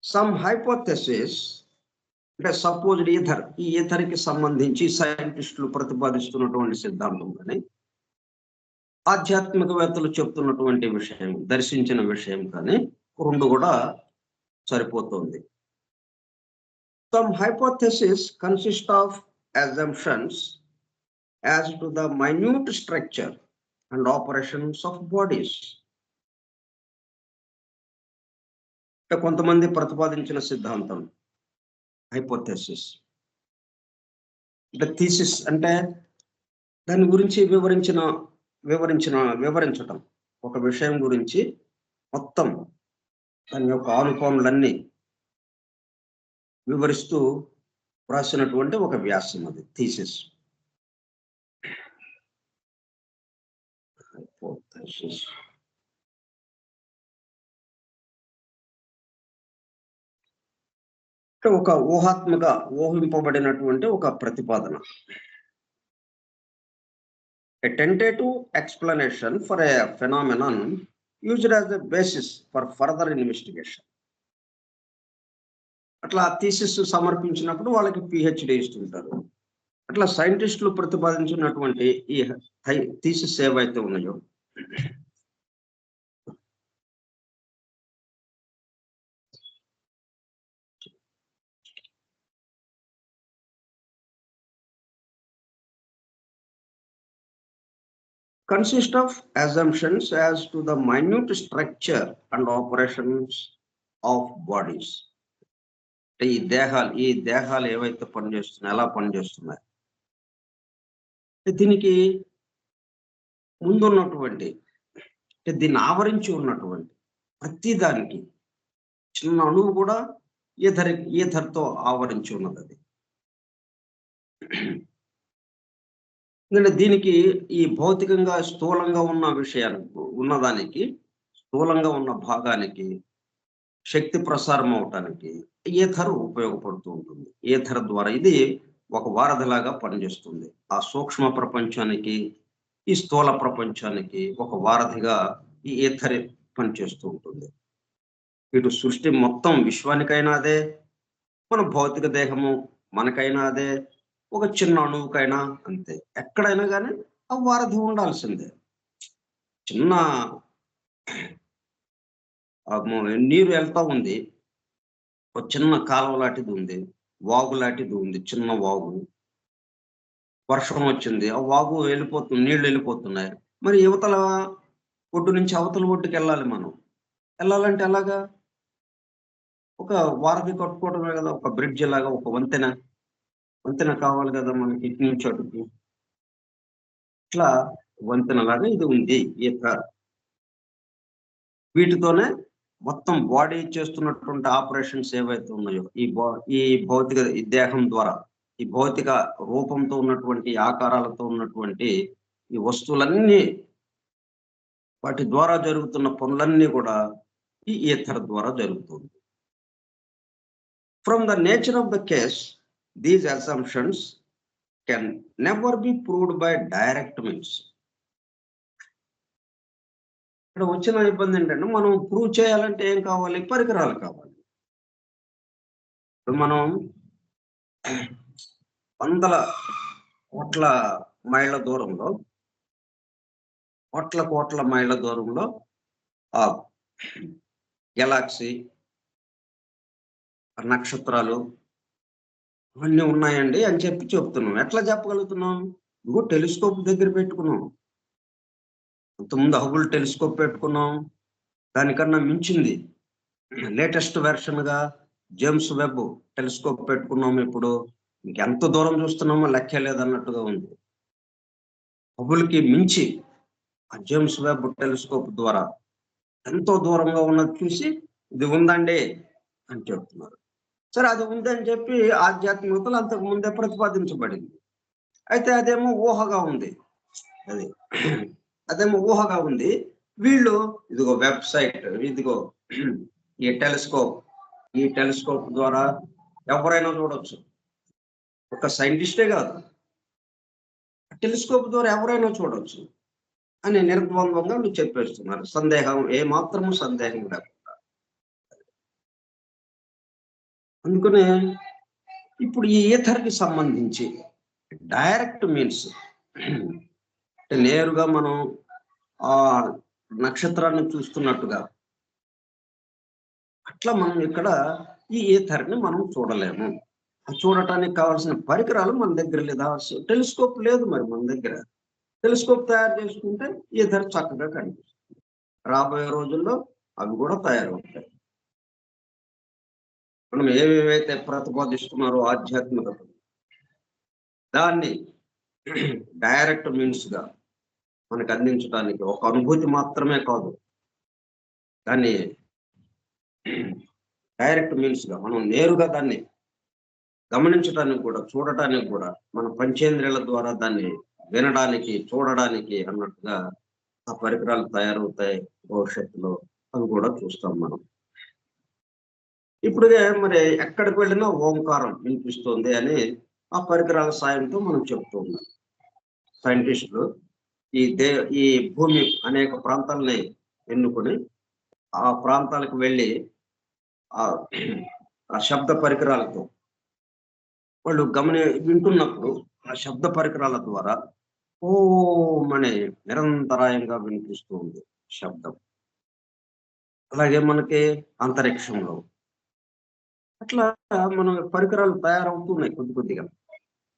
సమ్ హైపోథెసిస్ అంటే సపోజ్డ్ ఈథర్, ఈ ఈథర్కి సంబంధించి సైంటిస్టులు ప్రతిపాదిస్తున్నటువంటి సిద్ధాంతం కానీ, ఆధ్యాత్మికవేత్తలు చెప్తున్నటువంటి విషయం, దర్శించిన విషయం కానీ రెండు కూడా సరిపోతుంది. Some hypothesis consist of assumptions as to the minute structure and operations of bodies. కొంతమంది ప్రతిపాదించిన సిద్ధాంతం హైపోథెసిస్ అంటే థీసిస్ అంటే దాని గురించి వివరించటం, ఒక విషయం గురించి మొత్తం దాని యొక్క ఆనుకోణలన్నీ వివరిస్తూ రాసినటువంటి ఒక వ్యాసం, అది థీసిస్. హైపోథెసిస్ ఒక ఊహింపబడినటువంటి ఒక ప్రతిపాదన. A tentative explanation for a phenomenon used as a basis for further investigation. అట్లా థీసిస్ సమర్పించినప్పుడు వాళ్ళకి పిహెచ్డి ఇస్తుంటారు. అట్లా సైంటిస్టులు ప్రతిపాదించినటువంటి ఈ థీసిస్ ఏవైతే ఉన్నాయో, consist of assumptions as to the minute structure and operations of bodies. ఈ దేహాలు ఏవైతే పనిచేస్తున్నాయి, ఎలా పనిచేస్తున్నాయి, దీనికి ముందున్నటువంటి దీన్ని ఆవరించి ఉన్నటువంటి ప్రతి దానికి చిన్న అణువు కూడా ఈథర్తో ఆవరించి ఉన్నది. అది దీనికి ఈ భౌతికంగా స్థూలంగా ఉన్న విషయానికి ఉన్నదానికి, స్థూలంగా ఉన్న భాగానికి శక్తి ప్రసారం అవటానికి ఈథర్ ఉపయోగపడుతూ ఉంటుంది. ఈథర్ ద్వారా ఇది ఒక వారధిలాగా పనిచేస్తుంది. ఆ సూక్ష్మ ప్రపంచానికి ఈ స్థూల ప్రపంచానికి ఒక వారధిగా ఈ ఈథర్ పనిచేస్తూ ఉంటుంది. ఇటు సృష్టి మొత్తం విశ్వానికైనా అదే, మన భౌతిక దేహము మనకైనా అదే, ఒక చిన్న అణువుకైనా అంతే. ఎక్కడైనా గానీ ఆ వారధి ఉండాల్సిందే. చిన్న నీరు వెళ్తా ఉంది. ఒక చిన్న కాలువ లాంటిది ఉంది. వాగు లాంటిది ఉంది. చిన్న వాగు. వర్షం వచ్చింది. ఆ వాగు వెళ్ళిపోతుంది. నీళ్లు వెళ్ళిపోతున్నాయి. మరి యువతల ఒడ్డు నుంచి అవతల ఒడ్డుకెళ్ళాలి మనం. ఎళ్ళాలంటే ఎలాగా? ఒక వారధి కట్టుకోవడమే గదా! ఒక బ్రిడ్జ్ లాగా, ఒక వంతెన. వంతెన కావాలి గదా! మనకి ఇటు నుంచి అటుకి. ఇట్లా వంతెనలాగా ఇది ఉంది. వీటితోనే మొత్తం బాడీ చేస్తున్నటువంటి ఆపరేషన్స్ ఏవైతే ఉన్నాయో, ఈ భౌతిక ఈ దేహం ద్వారా, ఈ భౌతిక రూపంతో ఉన్నటువంటి, ఆకారాలతో ఉన్నటువంటి ఈ వస్తువులన్నీ, వాటి ద్వారా జరుగుతున్న పనులన్నీ కూడా ఈ ఈథర్ ద్వారా జరుగుతుంది. From the nature of the case, these assumptions can never be proved by direct means. ఇక్కడ వచ్చిన ఇబ్బంది ఏంటంటే, మనం ప్రూవ్ చేయాలంటే ఏం కావాలి? పరికరాలు కావాలి. ఇప్పుడు మనం వందల కోట్ల మైళ్ళ దూరంలో, కోట్ల కోట్ల మైళ్ళ దూరంలో ఆ గెలాక్సీ, నక్షత్రాలు అవన్నీ ఉన్నాయండి అని చెప్తున్నాం. ఎట్లా చెప్పగలుగుతున్నాం? ఇదిగో టెలిస్కోప్ దగ్గర పెట్టుకున్నాం. అంతకుముందు హబుల్ టెలిస్కోప్ పెట్టుకున్నాం. దానికన్నా మించింది లేటెస్ట్ వెర్షన్‌గా జేమ్స్ వెబ్ టెలిస్కోప్ పెట్టుకున్నాం ఇప్పుడు. ఇంకెంత దూరం చూస్తున్నామో లెక్కే లేదన్నట్టుగా ఉంది. హబుల్‌కి మించి ఆ జేమ్స్ వెబ్ టెలిస్కోప్ ద్వారా ఎంతో దూరంగా ఉన్నది చూసి, ఇది ఉందండి అని చెప్తున్నారు. సరే, అది ఉందని చెప్పి ఆధ్యాత్మికతలో అంతకు ముందే ప్రతిపాదించబడింది. అయితే అదేమో ఊహగా ఉంది. అది. అదేమో ఊహగా ఉంది. వీళ్ళు ఇదిగో వెబ్‌సైట్, ఇదిగో ఈ టెలిస్కోప్ ద్వారా ఎవరైనా చూడొచ్చు. ఒక సైంటిస్టే కాదు. టెలిస్కోప్ ద్వారా ఎవరైనా చూడొచ్చు అని నిర్ద్వంద్వంగా వీళ్ళు చెప్పేస్తున్నారు. ఏమాత్రము సందేహం లేకుండా. అందుకనే ఇప్పుడు ఈ ఈథర్‌కి సంబంధించి డైరెక్ట్ మీన్స్ అంటే నేరుగా మనం ఆ నక్షత్రాన్ని చూస్తున్నట్టుగా, అట్లా మనం ఇక్కడ ఈ ఈథర్‌ని మనం చూడలేము. చూడటానికి కావాల్సిన పరికరాలు మన దగ్గర లేదా? టెలిస్కోప్ లేదు మరి మన దగ్గర. టెలిస్కోప్ తయారు చేసుకుంటే ఈథర్ చక్కగా కనిపిస్తుంది. రాబోయే రోజుల్లో అవి కూడా తయారవుతాయి. మనం ఏవేవైతే ప్రతిపాదిస్తున్నారో ఆధ్యాత్మికతను, దాన్ని డైరెక్ట్ మీన్స్‌గా మనకు అందించడానికి, ఒక అనుభూతి మాత్రమే కాదు, దాన్ని డైరెక్ట్ మీన్స్‌గా మనం నేరుగా దాన్ని గమనించడానికి కూడా, చూడటానికి కూడా, మన పంచేంద్రియాల ద్వారా దాన్ని వినడానికి, చూడడానికి అన్నట్టుగా ఆ పరికరాలు తయారవుతాయి భవిష్యత్తులో. అవి కూడా చూస్తాం మనం. ఇప్పుడే మరి ఎక్కడికి వెళ్ళినా ఓంకారం వినిపిస్తుంది అని ఆ పరికరాల సాయంతో మనం చెప్తూ ఉన్నాం. సైంటిస్టులు ఈ దే ఈ భూమి అనేక ప్రాంతాలని ఎన్నుకొని, ఆ ప్రాంతాలకు వెళ్ళి ఆహ్, ఆ శబ్ద పరికరాలతో వాళ్ళు వింటున్నప్పుడు ఆ శబ్ద పరికరాల ద్వారా ఓం అనే నిరంతరాయంగా వినిపిస్తూ ఉంది శబ్దం. అలాగే మనకి అంతరిక్షంలో అట్లా మన పరికరాలు తయారవుతున్నాయి కొద్ది కొద్దిగా.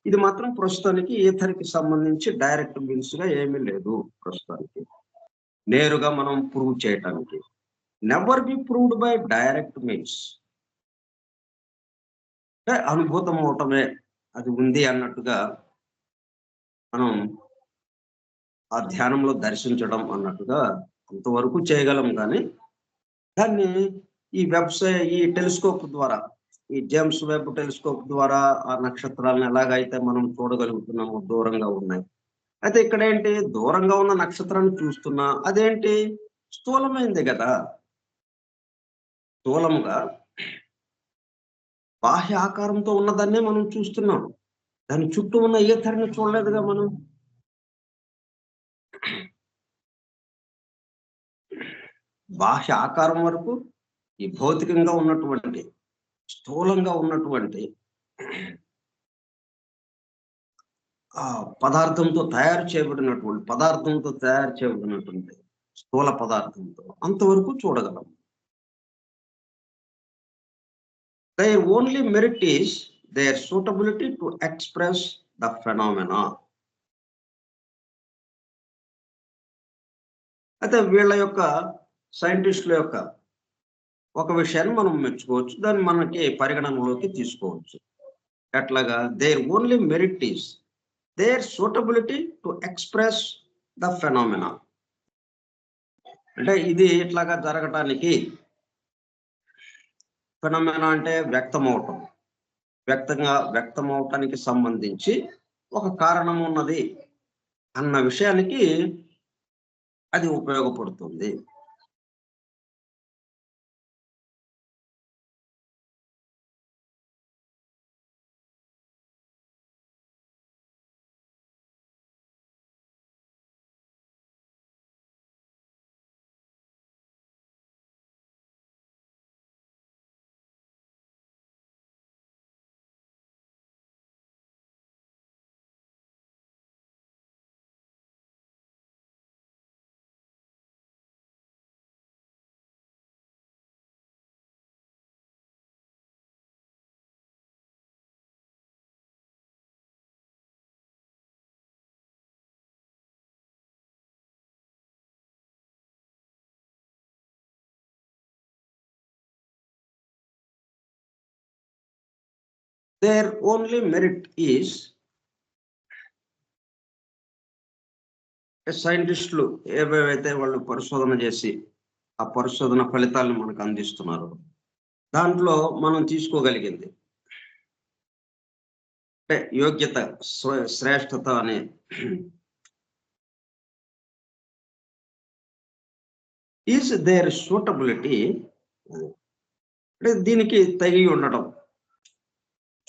ఇది మాత్రం ప్రస్తుతానికి ఈథర్‌కి సంబంధించి డైరెక్ట్ మీన్స్‌గా ఏమీ లేదు ప్రస్తుతానికి. నేరుగా మనం ప్రూవ్ చేయటానికి. Never be proved by direct means. అంటే అనుభూతం అవటమే. అది ఉంది అన్నట్టుగా మనం ఆ ధ్యానంలో దర్శించడం అన్నట్టుగా అంతవరకు చేయగలం గానీ, దాన్ని ఈ టెలిస్కోప్ ద్వారా, ఈ జేమ్స్ వెబ్ టెలిస్కోప్ ద్వారా ఆ నక్షత్రాలను ఎలాగైతే మనం చూడగలుగుతున్నామో దూరంగా ఉన్నాయి. అయితే ఇక్కడేంటి, దూరంగా ఉన్న నక్షత్రాన్ని చూస్తున్నా అదేంటి స్థూలమైందే గదా! స్థూలముగా బాహ్య ఆకారంతో ఉన్నదాన్నే మనం చూస్తున్నాం. దాని చుట్టూ ఉన్న ఈథర్‌ని చూడలేదుగా మనం. బాహ్య ఆకారం వరకు ఈ భౌతికంగా ఉన్నటువంటి, స్థూలంగా ఉన్నటువంటి పదార్థంతో తయారు చేయబడినటువంటి స్థూల పదార్థంతో అంతవరకు చూడగలం. Their only merit is their suitability to express the phenomena. అయితే వీళ్ళ యొక్క సైంటిస్టుల యొక్క ఒక విషయాన్ని మనం మెచ్చుకోవచ్చు, దాన్ని మనకి పరిగణనలోకి తీసుకోవచ్చు. ఎట్లాగా? Their only merit is their suitability to express the phenomena. అంటే ఇది ఇట్లాగా జరగటానికి, ఫెనామినా అంటే వ్యక్తమవటానికి సంబంధించి ఒక కారణం ఉన్నది అన్న విషయానికి అది ఉపయోగపడుతుంది. Their only merit is సైంటిస్టులు ఏవేవైతే వాళ్ళు పరిశోధన చేసి ఆ పరిశోధన ఫలితాలను మనకు అందిస్తున్నారు, దాంట్లో మనం తీసుకోగలిగింది అంటే యోగ్యత, శ్రేష్టత అనే ఈజ్ దేర్ సూటబిలిటీ. అంటే దీనికి తగి ఉండటం.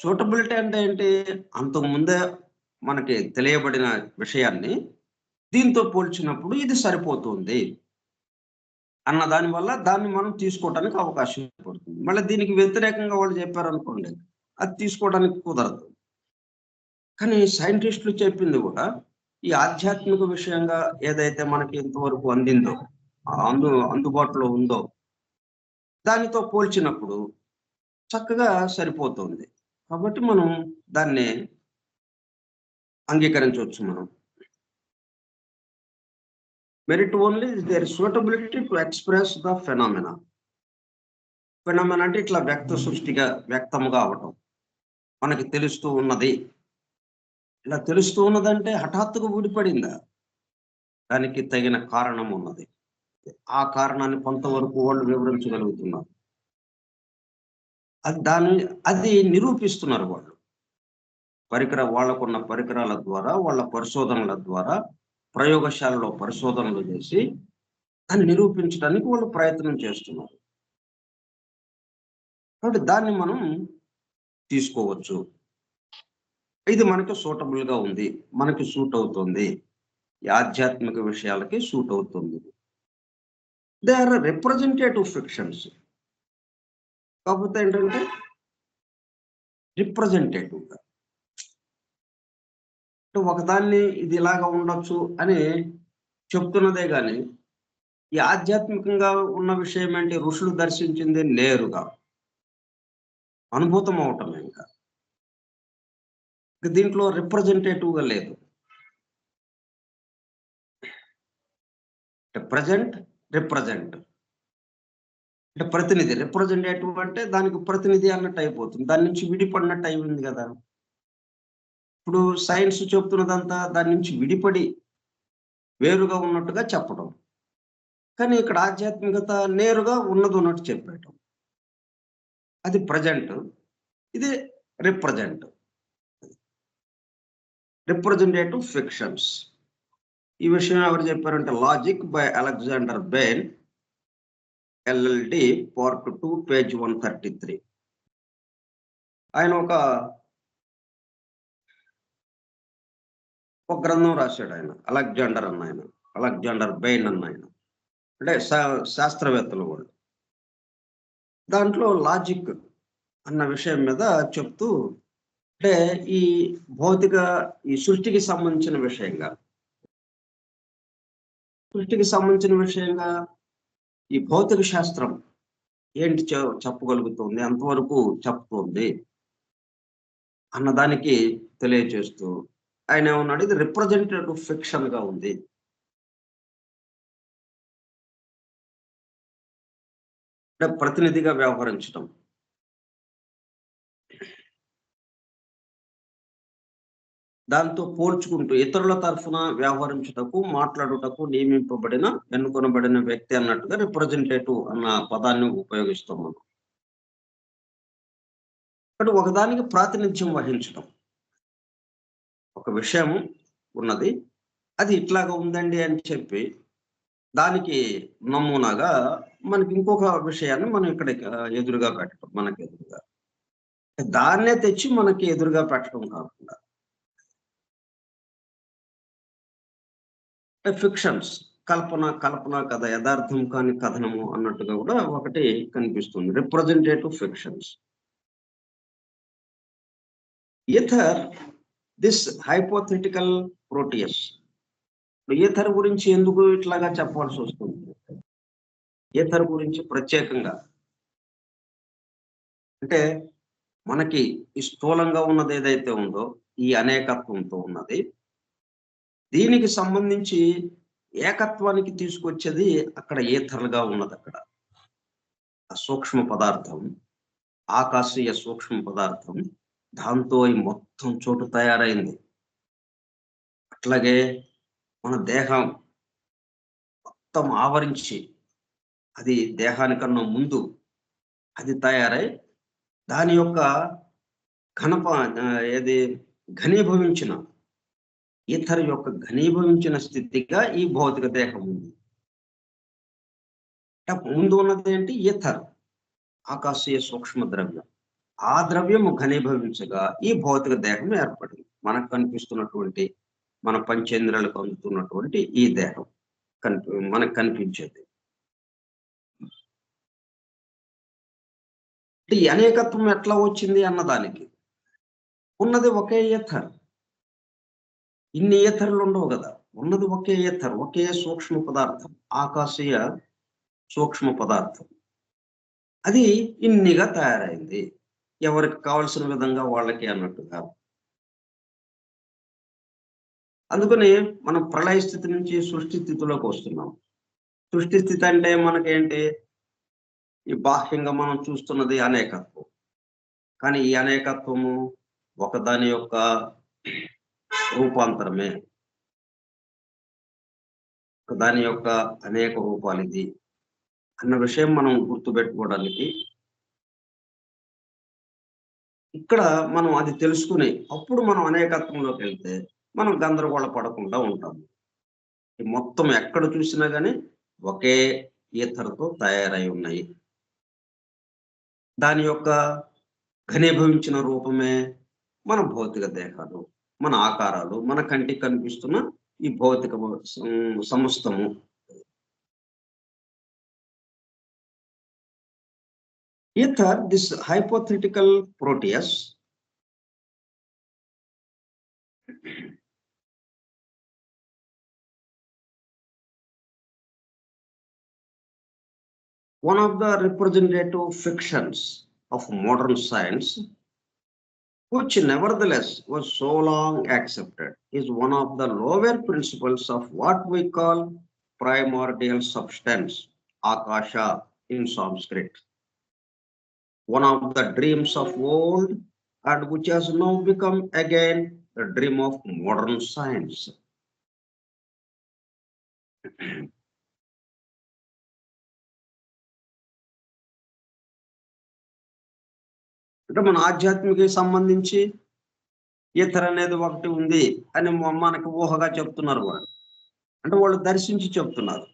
సూటబిలిటీ అంటే ఏంటి? అంతకు ముందే మనకి తెలియబడిన విషయాన్ని దీంతో పోల్చినప్పుడు ఇది సరిపోతుంది అన్న దాని వల్ల దాన్ని మనం తీసుకోవడానికి అవకాశం పడుతుంది. మళ్ళీ దీనికి వ్యతిరేకంగా వాళ్ళు చెప్పారనుకోండి, అది తీసుకోవడానికి కుదరదు. కానీ సైంటిస్టులు చెప్పింది కూడా ఈ ఆధ్యాత్మిక విషయంగా ఏదైతే మనకి ఇంతవరకు అందిందో, అందుబాటులో ఉందో, దానితో పోల్చినప్పుడు చక్కగా సరిపోతుంది. కాబట్టి మనం దాన్ని అంగీకరించవచ్చు. మనం merit only is their suitability to express the phenomena. Phenomena అంటే ఇట్లా వ్యక్తముగా అవటం, మనకి తెలుస్తూ ఉన్నది. ఇలా తెలుస్తూ ఉన్నదంటే హఠాత్తుగా ఊడిపడిందా? దానికి తగిన కారణం ఉన్నది. ఆ కారణాన్ని కొంతవరకు వాళ్ళు వివరించగలుగుతున్నారు. అది నిరూపిస్తున్నారు వాళ్ళు. వాళ్ళకున్న పరికరాల ద్వారా, వాళ్ళ పరిశోధనల ద్వారా, ప్రయోగశాలలో పరిశోధనలు చేసి దాన్ని నిరూపించడానికి వాళ్ళు ప్రయత్నం చేస్తున్నారు. కాబట్టి దాన్ని మనం తీసుకోవచ్చు. ఇది మనకి సూటబుల్ గా ఉంది, మనకి సూట్ అవుతుంది, ఈ ఆధ్యాత్మిక విషయాలకి సూట్ అవుతుంది. They are representative fictions. కాకపోతే ఏంటంటే రిప్రజెంటేటివ్గా, ఒకదాన్ని ఇది ఇలాగా ఉండొచ్చు అని చెప్తున్నదే కానీ ఈ ఆధ్యాత్మికంగా ఉన్న విషయం ఏంటి? ఋషులు దర్శించింది నేరుగా అనుభూతం అవటమే. ఇంకా దీంట్లో రిప్రజెంటేటివ్గా లేదు. రిప్రజెంట్ అంటే ప్రతినిధి. రిప్రజెంటేటివ్ అంటే దానికి ప్రతినిధి అన్నట్టు అయిపోతుంది, దాని నుంచి విడిపడినట్టు అయింది కదా. ఇప్పుడు సైన్స్ చెప్తున్నదంతా దాని నుంచి విడిపడి వేరుగా ఉన్నట్టుగా చెప్పడం, కానీ ఇక్కడ ఆధ్యాత్మికత నేరుగా ఉన్నది ఉన్నట్టు చెప్పేయటం. అది ప్రజెంట్, ఇది రిప్రజెంటేటివ్ ఫిక్షన్స్. ఈ విషయం ఎవరు చెప్పారంటే logic by Alexander Bain, LLD, Part 2, page 133. ఆయన ఒక గ్రంథం రాశాడు. ఆయన అలెగ్జాండర్ అన్న ఆయన అలెగ్జాండర్ బెయిన్ అన్న ఆయన, అంటే శాస్త్రవేత్తలు వాళ్ళు. దాంట్లో లాజిక్ అన్న విషయం మీద చెప్తూ, అంటే ఈ భౌతిక ఈ సృష్టికి సంబంధించిన విషయంగా ఈ భౌతిక శాస్త్రం ఏంటి చెప్పగలుగుతుంది, ఎంతవరకు చెప్తుంది అన్నదానికి తెలియజేస్తూ ఆయన ఏమన్నాడు, ఇది రిప్రజెంటేటివ్ ఫిక్షన్ గా ఉంది. అంటే ప్రతినిధిగా వ్యవహరించడం, దాంతో పోల్చుకుంటూ ఇతరుల తరఫున వ్యవహరించుటకు, మాట్లాడుటకు నియమింపబడిన ఎన్నుకొనబడిన వ్యక్తి అన్నట్టుగా రిప్రజెంటేటివ్ అన్న పదాన్ని ఉపయోగిస్తాం మనం. బట్ ఒకదానికి ప్రాతినిధ్యం వహించడం, ఒక విషయం ఉన్నది, అది ఇట్లాగా ఉందండి అని చెప్పి దానికి నమూనాగా మనకి ఇంకొక విషయాన్ని మనం ఇక్కడ ఎదురుగా పెట్టడం, మనకి ఎదురుగా దాన్నే తెచ్చి మనకి ఎదురుగా పెట్టడం కాకుండా ఫిక్షన్స్, కల్పన కథ, యథార్థం కాని కథనము అన్నట్టుగా కూడా ఒకటి కనిపిస్తుంది. Representative fictions. Ether this hypothetical Proteus. Ether గురించి ఎందుకు ఇట్లాగా చెప్పాల్సి వస్తుంది? ఈథర్ గురించి ప్రత్యేకంగా అంటే మనకి ఈ స్థూలంగా ఉన్నది ఏదైతే ఉందో ఈ అనేకత్వంతో ఉన్నది, దీనికి సంబంధించి ఏకత్వానికి తీసుకొచ్చేది అక్కడ ఈథర్లుగా ఉన్నది. అక్కడ ఆ సూక్ష్మ పదార్థం, ఆకాశీయ సూక్ష్మ పదార్థం, దాంతో ఈ మొత్తం చోటు తయారైంది. అట్లాగే మన దేహం మొత్తం ఆవరించి, అది దేహానికన్నా ముందు అది తయారై దాని యొక్క ఘనీభవించిన ఈథర్ యొక్క ఘనీభవించిన స్థితిగా ఈ భౌతిక దేహం ఉంది. ముందు ఉన్నది ఏంటి? ఈథర్, ఆకాశీయ సూక్ష్మ ద్రవ్యం. ఆ ద్రవ్యము ఘనీభవించగా ఈ భౌతిక దేహం ఏర్పడింది. మనకు కనిపిస్తున్నటువంటి, మన పంచేంద్రియాలకు అందుతున్నటువంటి ఈ దేహం మనకు కనిపించేది. ఈ అనేకత్వం ఎట్లా వచ్చింది అన్నదానికి ఉన్నది ఒకే ఈథర్. ఇన్ని ఈథర్లు ఉండవు కదా, ఉన్నది ఒకే ఈథర్, ఒకే సూక్ష్మ పదార్థం, ఆకాశీయ సూక్ష్మ పదార్థం. అది ఇన్నిగా తయారైంది, ఎవరికి కావలసిన విధంగా వాళ్ళకి అన్నట్టుగా. అందుకని మనం ప్రళయ స్థితి నుంచి సృష్టి స్థితిలోకి వస్తున్నాం. సృష్టి స్థితి అంటే మనకేంటి? ఈ బాహ్యంగా మనం చూస్తున్నది అనేకత్వం, కానీ ఈ అనేకత్వము ఒకదాని యొక్క రూపాంతరమే, దాని యొక్క అనేక రూపాలు ఇది అన్న విషయం మనం గుర్తుపెట్టుకోవడానికి ఇక్కడ మనం అది తెలుసుకుని అప్పుడు మనం అనేకత్వంలోకి వెళ్తే మనం గందరగోళ పడకుండా ఉంటాము. మొత్తం ఎక్కడ చూసినా కానీ ఒకే ఈథర్తో తయారై ఉన్నాయి. దాని యొక్క ఘనీభవించిన రూపమే మన భౌతిక దేహాలు, మన ఆకారాలు, మన కంటికి కనిపిస్తున్న ఈ భౌతిక సమస్తము. Ether, this hypothetical Proteus, one of the representative fictions of modern science, which nevertheless was so long accepted, is one of the lower principles of what we call primordial substance, Akasha in Sanskrit. One of the dreams of old and which has now become again the dream of modern science. అంటే మన ఆధ్యాత్మిక సంబంధించి ఈథర్ అనేది ఒకటి ఉంది అని మనకు ఊహగా చెప్తున్నారు వాళ్ళు. అంటే వాళ్ళు దర్శించి చెప్తున్నారు.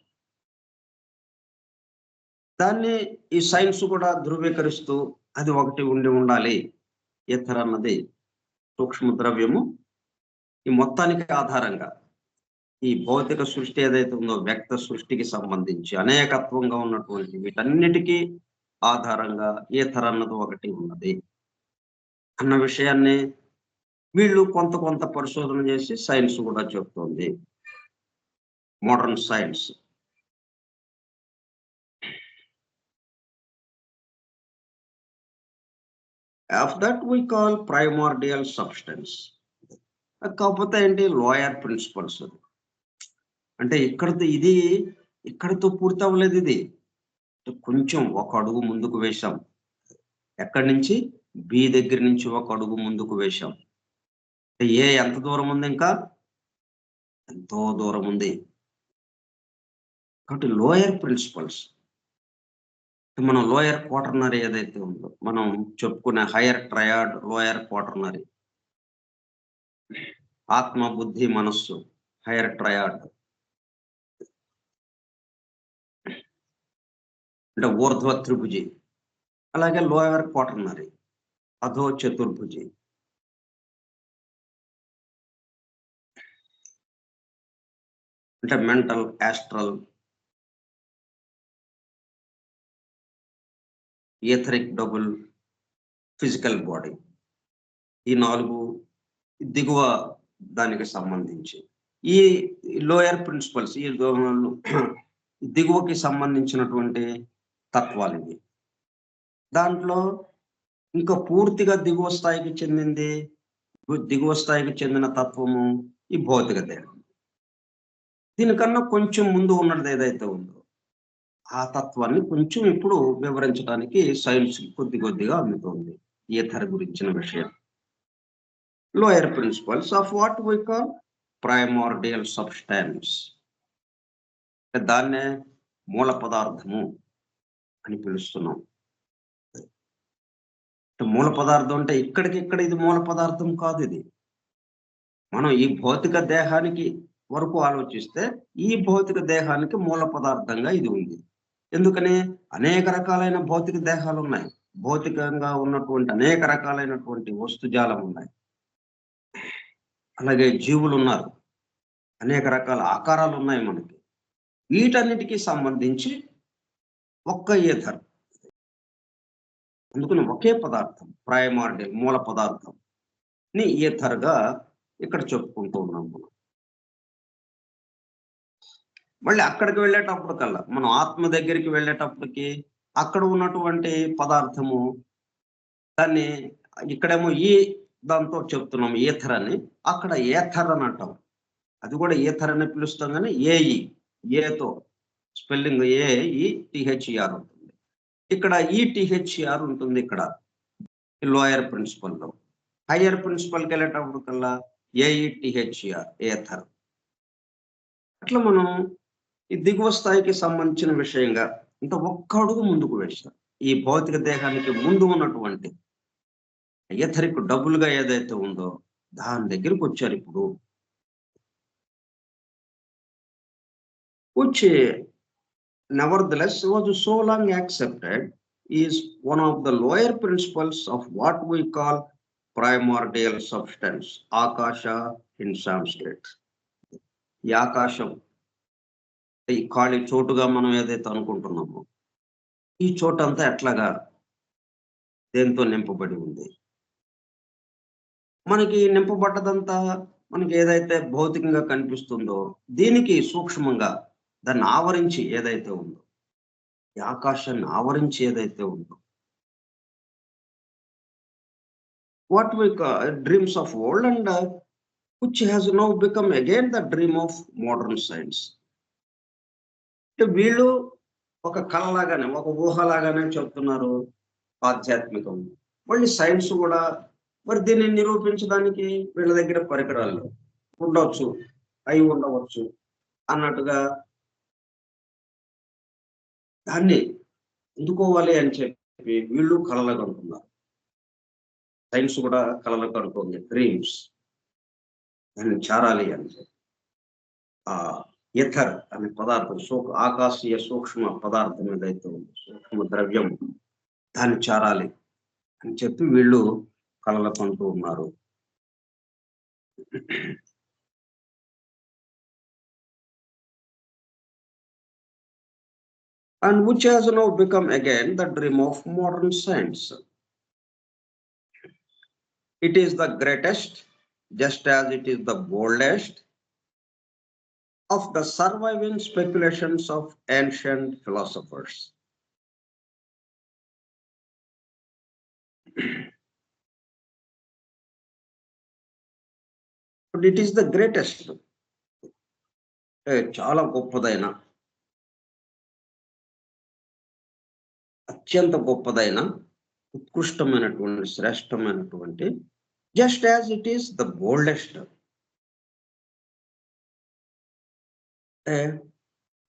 దాన్ని ఈ సైన్స్ కూడా ధృవీకరిస్తూ అది ఒకటి ఉండాలి. ఈథర్ అన్నది సూక్ష్మ ద్రవ్యము, ఈ మొత్తానికి ఆధారంగా ఈ భౌతిక సృష్టి ఏదైతే ఉందో వ్యక్త సృష్టికి సంబంధించి అనేకత్వంగా ఉన్నటువంటి వీటన్నిటికీ ఆధారంగా ఈథర్ అన్నది ఒకటి ఉన్నది అన్న విషయాన్ని వీళ్ళు కొంత కొంత పరిశోధన చేసి సైన్స్ కూడా చెప్తోంది. Modern science. Of that we call primordial substance. కాకపోతే ఏంటి లోయర్ ప్రిన్సిపల్స్. అంటే ఇక్కడితో పూర్తి అవ్వలేదు ఇది. కొంచెం ఒక అడుగు ముందుకు వేశాం. ఎక్కడి నుంచి? బి దగ్గర నుంచి ఒక అడుగు ముందుకు వేశాం. ఏ ఎంత దూరం ఉంది? ఇంకా ఎంతో దూరం ఉంది. కాబట్టి లోయర్ ప్రిన్సిపల్స్, మనం లోయర్ క్వాటర్నరీ ఏదైతే ఉందో, మనం చెప్పుకునే హైయర్ ట్రయాడ్, లోయర్ క్వాటర్నరీ, ఆత్మ, బుద్ధి, మనస్సు హైయర్ ట్రయాడ్, అంటే ఊర్ధ్వ త్రిభుజి. అలాగే లోయర్ క్వాటర్నరీ అధో చతుర్భుజి. అంటే mental, astral, etheric, double, physical body. ఈ 4 దిగువ దానికి సంబంధించి. ఈ లోయర్ ప్రిన్సిపల్స్, ఈ దిగువకి సంబంధించినటువంటి తత్వాలు ఇవి. దాంట్లో ఇంకా పూర్తిగా దిగువ స్థాయికి చెందిన తత్వము ఈ భౌతిక దేహం. దీనికన్నా కొంచెం ముందు ఉన్నది ఏదైతే ఉందో ఆ తత్వాన్ని కొంచెం ఇప్పుడు వివరించడానికి సైన్స్ కొద్దిగా అందుతోంది. ఈథర్ గురించిన విషయం. Lower principles of what we call primordial substance. దాన్నే మూల పదార్థము అని పిలుస్తున్నాం. మూల పదార్థం అంటే ఇక్కడ ఇది మూల పదార్థం కాదు. ఇది మనం ఈ భౌతిక దేహానికి వరకు ఆలోచిస్తే ఈ భౌతిక దేహానికి మూల పదార్థంగా ఇది ఉంది. ఎందుకని? అనేక రకాలైన భౌతిక దేహాలు ఉన్నాయి. భౌతికంగా ఉన్నటువంటి అనేక రకాలైనటువంటి వస్తుజాలం ఉన్నాయి. అలాగే జీవులు ఉన్నారు. అనేక రకాల ఆకారాలు ఉన్నాయి మనకి. వీటన్నిటికీ సంబంధించి ఒక్క ఈథర్. అందుకని ఒకే పదార్థం, ప్రైమార్డియల్ మూల పదార్థం ని ఈథర్గా ఇక్కడ చెప్పుకుంటూ ఉన్నాం మనం. మళ్ళీ అక్కడికి వెళ్ళేటప్పటికల్లా, మనం ఆత్మ దగ్గరికి వెళ్ళేటప్పటికి అక్కడ ఉన్నటువంటి పదార్థము, దాన్ని ఇక్కడేమో దాంతో చెప్తున్నాం ఈథర్ అని, అక్కడ ఏథర్ అని అంటాం. అది కూడా ఈథర్ అని పిలుస్తాం. కానీ ఏతో స్పెల్లింగ్ AETHER ఉంటుంది. ఇక్కడ ETHER ఉంటుంది. ఇక్కడ లోయర్ ప్రిన్సిపల్ లో. హయ్యర్ ప్రిన్సిపల్కి వెళ్ళేటప్పటికల్లా AETHER, ఏథర్. అట్లా మనం ఈ దిగువ స్థాయికి సంబంధించిన విషయంగా ఇంత ఒక్క అడుగు ముందుకు వేశారు. ఈ భౌతిక దేహానికి ముందు ఉన్నటువంటి ఈథరిక్ డబుల్గా ఏదైతే ఉందో దాని దగ్గరికి వచ్చారు ఇప్పుడు. which nevertheless was so long accepted is one of the lower principles of what we call primordial substance, akasha in Sanskrit. ఈ ఆకాశం, ఈ ఖాళీ చోటుగా మనం ఏదైతే అనుకుంటున్నామో ఈ చోటంతా ఎట్లాగా దేంతో నింపబడి ఉంది? మనకి నింపబడ్డదంతా మనకి ఏదైతే భౌతికంగా కనిపిస్తుందో దీనికి సూక్ష్మంగా దాన్ని ఆవరించి ఏదైతే ఉందో, ఈ ఆకాశాన్ని ఆవరించి ఏదైతే ఉందో, what we call dreams of old and which has now become again the dream of modern science. వీళ్ళు ఒక కళలాగానే, ఒక ఊహలాగానే చెప్తున్నారు ఆధ్యాత్మికం. మళ్ళీ సైన్స్ కూడా మరి దీన్ని నిరూపించడానికి వీళ్ళ దగ్గర పరికరాలు ఉండవచ్చు, అయి ఉండవచ్చు అన్నట్టుగా దాన్ని అందుకోవాలి అని చెప్పి వీళ్ళు కళలకు అంటున్నారు. సైన్స్ కూడా కళలకు అంటుంది, డ్రీమ్స్. దాన్ని చారాలి అని చెప్పి ఈథర్ అనే పదార్థం, ఆకాశీయ సూక్ష్మ పదార్థం ఏదైతే ఉంది, సూక్ష్మ ద్రవ్యం, దాన్ని చారాలి అని చెప్పి వీళ్ళు కళలకు అంటూ ఉన్నారు. and which has now become again the dream of modern science. It is the greatest, just as it is the boldest of the surviving speculations of ancient philosophers. But it is the greatest. చాలా గొప్పదైన, అత్యంత గొప్పదైన, ఉత్కృష్టమైనటువంటి, శ్రేష్టమైనటువంటి, just as it is the boldest,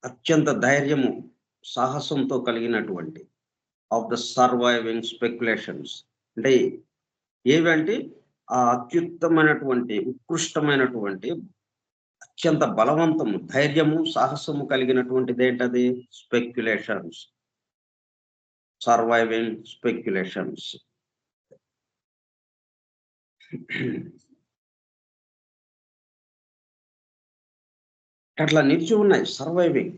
అత్యంత ధైర్యము, సాహసంతో కలిగినటువంటి, ఆఫ్ ద సర్వైవింగ్ స్పెక్యులేషన్స్, అంటే ఏవంటే ఆ అత్యుత్తమైనటువంటి, ఉత్కృష్టమైనటువంటి, అత్యంత బలవంతము, ధైర్యము, సాహసము కలిగినటువంటిది ఏంటది? Speculations, surviving speculations. అట్లా నిలిచి ఉన్నాయి సర్వైవింగ్.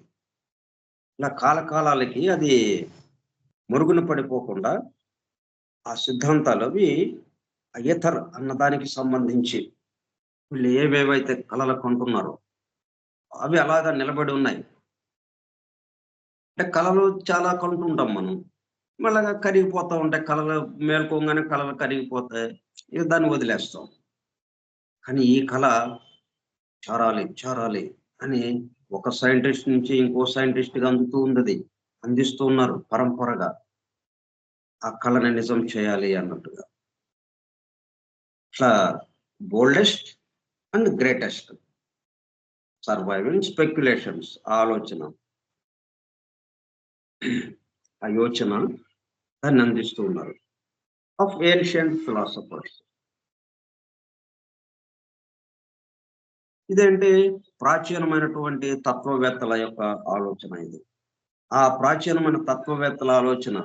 ఇలా కాలకాలాలకి అది మురుగున పడిపోకుండా ఆ సిద్ధాంతాలు అవి అయ్యతర్ అన్నదానికి సంబంధించి వీళ్ళు ఏవేవైతే కళలు కొంటున్నారో అవి అలాగా నిలబడి ఉన్నాయి. అంటే కళలు చాలా కొంటుంటాం మనం, మళ్ళా కరిగిపోతూ ఉంటాయి. కళలు మేల్కోగానే కళలు కరిగిపోతాయి, ఇక దాన్ని వదిలేస్తాం. కానీ ఈ కళ చారాలి చారాలి అని ఒక సైంటిస్ట్ నుంచి ఇంకో సైంటిస్ట్కి అందుతూ ఉన్నది, అందిస్తూ ఉన్నారు పరంపరగా. ఆ కళని నిజం చేయాలి అన్నట్టుగా. ఇట్లా బోల్డెస్ట్ అండ్ గ్రేటెస్ట్ సర్వైవింగ్ స్పెక్యులేషన్స్, ఆలోచన, ఆ యోచన దాన్ని అందిస్తూ ఉన్నారు ఆఫ్ ఏన్షియంట్ ఫిలాసఫర్స్. ఇదేంటి? ప్రాచీనమైనటువంటి తత్వవేత్తల యొక్క ఆలోచన ఇది. ఆ ప్రాచీనమైన తత్వవేత్తల ఆలోచన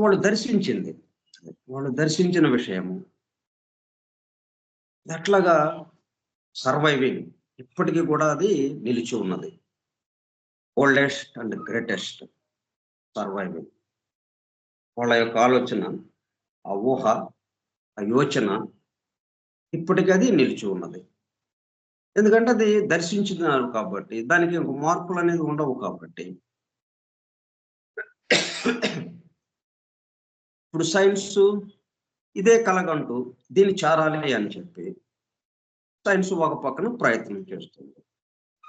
వాళ్ళు దర్శించిన విషయము అట్లాగా సర్వైవింగ్ ఇప్పటికీ కూడా అది నిలిచి ఉన్నది. Oldest and greatest surviving. వాళ్ళ యొక్క ఆలోచన, ఆ ఊహ, ఆ యోచన ఇప్పటికీ అది నిలిచి ఉన్నది. ఎందుకంటే అది దర్శించినారు కాబట్టి, దానికి మార్పులు అనేది ఉండవు కాబట్టి. ఇప్పుడు సైన్స్ ఇదే కలగంటూ దీన్ని చారాలి అని చెప్పి సైన్స్ ఒక పక్కన ప్రయత్నం చేస్తుంది.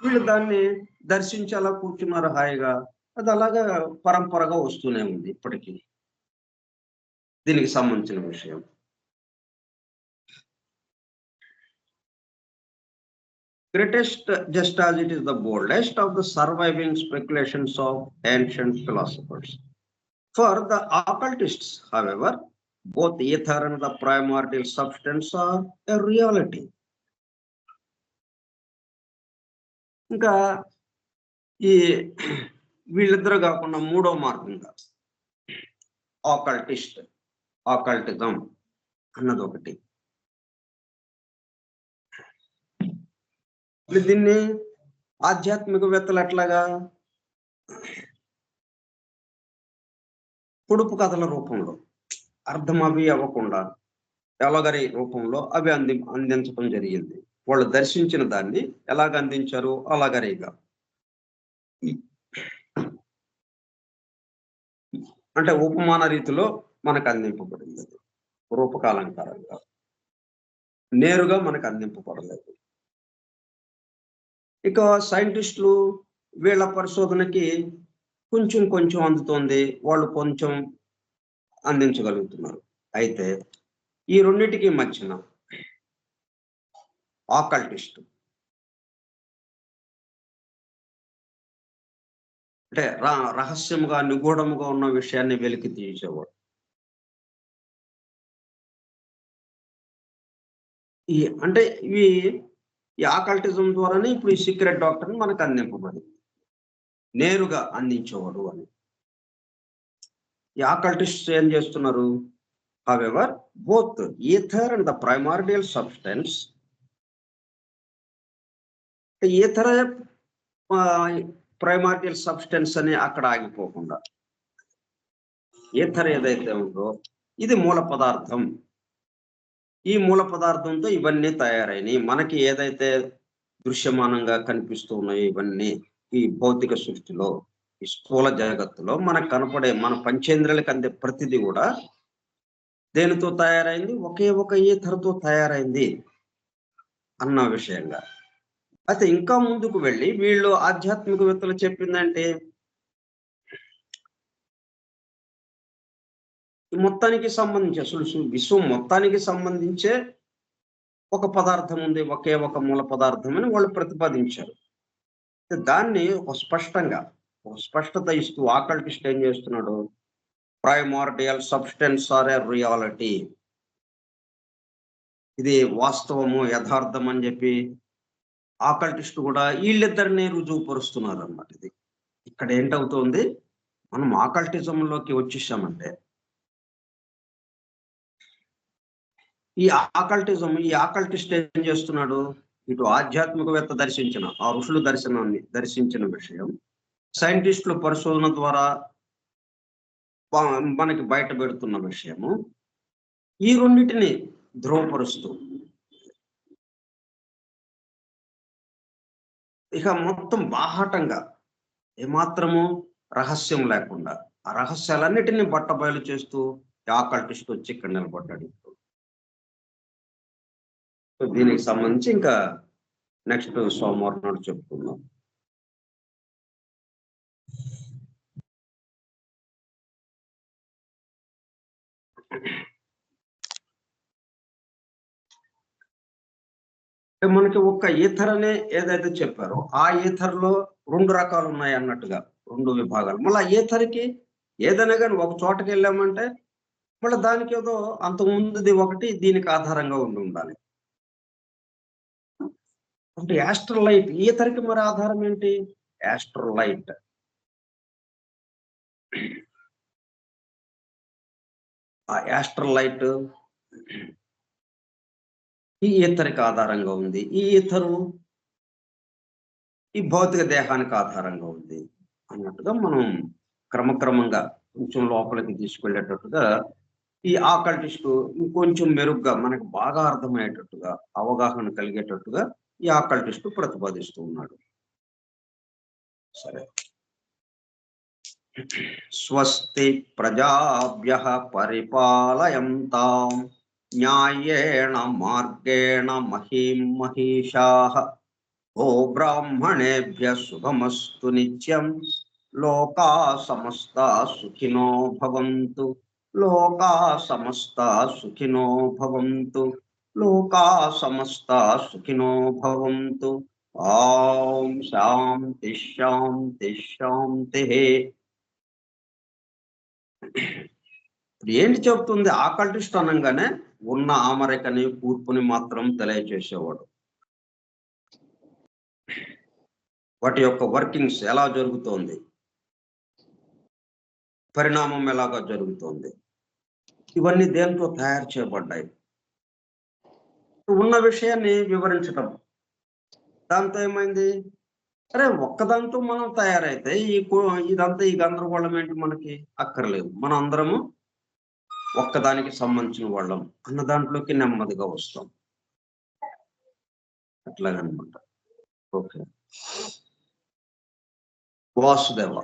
వీళ్ళు దాన్ని దర్శించి అలా కూర్చున్నారు హాయిగా. అది అలాగా పరంపరగా వస్తూనే ఉంది ఇప్పటికీ. దీనికి సంబంధించిన విషయం greatest, just as it is the boldest of the surviving speculations of ancient philosophers. For the occultists, however, both ether and the primordial substance are a reality. ఇంకా ఈ వీళ్ళిద్దరు కాకుండా మూడో మార్గంగా ఆకల్టిజం అన్నది ఒకటి. దీన్ని ఆధ్యాత్మికవేత్తలు అట్లాగా పొడుపు కథల రూపంలో, అర్థం అవి అవ్వకుండా ఎలాగరి రూపంలో అవి అందించడం జరిగింది. వాళ్ళు దర్శించిన దాన్ని ఎలాగ అందించారు? అలాగరిగా, అంటే ఉపమాన రీతిలో మనకు అందింపబడింది. రూపకాలంకారంగా నేరుగా మనకు అందింపబడలేదు. ఇక సైంటిస్టులు వీళ్ళ పరిశోధనకి కొంచెం అందుతోంది, వాళ్ళు కొంచెం అందించగలుగుతున్నారు. అయితే ఈ రెండింటికి మధ్యన ఆకల్టిస్ట్ అంటే రహస్యముగా, నిగూఢముగా ఉన్న విషయాన్ని వెలికి తీసేవాడు. అంటే ఈ ఆకల్టిజం ద్వారానే ఇప్పుడు ఈ సీక్రెట్ డాక్టర్ మనకు అందింపబడింది, నేరుగా అందించేవాడు అని. ఈ ఆకల్టిస్ట్ ఏం చేస్తున్నారు? However both ether and the primordial substance, ether primordial substance అని అక్కడ ఆగిపోకుండా ఈథర్ ఏదైతే ఉందో ఇది మూల పదార్థం. ఈ మూల పదార్థంతో ఇవన్నీ తయారైనవి. మనకి ఏదైతే దృశ్యమానంగా కనిపిస్తూ ఉన్నాయో ఇవన్నీ ఈ భౌతిక సృష్టిలో, ఈ స్థూల జగత్తులో మనకు కనపడే మన పంచేంద్రియాలకు అందే ప్రతిదీ కూడా దేనితో తయారైంది? ఒకే ఒక ఈథర్తో తయారైంది అన్న విషయంగా. అయితే ఇంకా ముందుకు వెళ్ళి వీళ్ళు ఆధ్యాత్మికవేత్తలు చెప్పిందంటే మొత్తానికి సంబంధించి అసలు విశ్వం మొత్తానికి సంబంధించే ఒక పదార్థం ఉంది, ఒకే ఒక మూల పదార్థం అని వాళ్ళు ప్రతిపాదించారు. దాన్ని ఒక స్పష్టత ఇస్తూ ఆకల్టిస్ట్ ఏం చేస్తున్నాడు? Primordial substance are a reality, ఇది వాస్తవము, యథార్థం అని చెప్పి ఆకల్టిస్ట్ కూడా వీళ్ళిద్దరిని రుజువుపరుస్తున్నారు అన్నమాట. ఇది ఇక్కడ ఏంటవుతుంది, మనం ఆకల్టిజంలోకి వచ్చేసామంటే ఈ ఆకల్టిస్ట్ ఏం చేస్తున్నాడు? ఇటు ఆధ్యాత్మికవేత్త దర్శించిన ఆ ఋషులు దర్శించిన విషయం సైంటిస్టుల పరిశోధన ద్వారా మనకి బయట పెడుతున్న విషయము, ఈ రెండింటిని ధ్రువపరుస్తూ ఇక మొత్తం బాహాటంగా ఏమాత్రము రహస్యం లేకుండా ఆ రహస్యాలన్నిటినీ బట్టబయలు చేస్తూ ఆకల్టిస్ట్ వచ్చి ఇక్కడ నిలబడ్డాడు. దీనికి సంబంధించి ఇంకా నెక్స్ట్ సోమవారం నాడు చెప్పుకుందాం. మనకి ఒక్క ఈథర్ అనే ఏదైతే చెప్పారో ఆ ఈథర్ లో 2 రకాలు ఉన్నాయి అన్నట్టుగా 2 విభాగాలు. మళ్ళీ ఈథర్కి ఏదైనా కానీ ఒక చోటకి వెళ్ళామంటే మళ్ళీ దానికి ఏదో అంతకుముందుది ఒకటి దీనికి ఆధారంగా ఉండాలి. అంటే యాస్ట్రల్ లైట్ ఈథర్కి మరి ఆధారం ఏంటి? Astral light. ఆ యాస్ట్రల్ లైట్ ఈ ఈథర్కి ఆధారంగా ఉంది. ఈ ఈథరు ఈ భౌతిక దేహానికి ఆధారంగా ఉంది అన్నట్టుగా మనం క్రమక్రమంగా కొంచెం లోపలికి తీసుకెళ్లేటట్టుగా ఈ ఆకల్టిస్టు ఇంకొంచెం మెరుగ్గా మనకు బాగా అర్థమయ్యేటట్టుగా అవగాహన కలిగేటట్టుగా ఈ ఆకల్టిస్టు ప్రతిపాదిస్తూ ఉన్నాడు. సరే, స్వస్తి ప్రజాభ్యః పరిపాలయంతాం న్యాయేణ మార్గేణ మహీం మహిషాః ఓ బ్రాహ్మణేభ్యః శుభమస్తు నిత్యం లోకా సమస్తా సుఖినో భవంతు లోకా సమస్తా సుఖినో భవంతు లోకా సమస్తా సుఖినో భవంతు. ఓం శాంతి శాంతి శాంతి. ఏంటి చెప్తుంది? ఆకల్టిస్ట్ అనగానే ఉన్న ఆమరికని కూర్పుని మాత్రం తెలియజేసేవాడు. వాటి యొక్క వర్కింగ్స్ ఎలా జరుగుతోంది, పరిణామం ఎలాగా జరుగుతోంది, ఇవన్నీ దేంతో తయారు చేయబడ్డాయి, ఉన్న విషయాన్ని వివరించటం. దాంతో ఏమైంది? అరే ఒక్కదాంతో మనం తయారైతే ఇదంతా ఈ గందరగోళం ఏంటి మనకి అక్కర్లేదు, మనం అందరము ఒక్కదానికి సంబంధించిన వాళ్ళం అన్న దాంట్లోకి నెమ్మదిగా వస్తాం. అట్లాగనమాట. ఓకే, వాసుదేవ.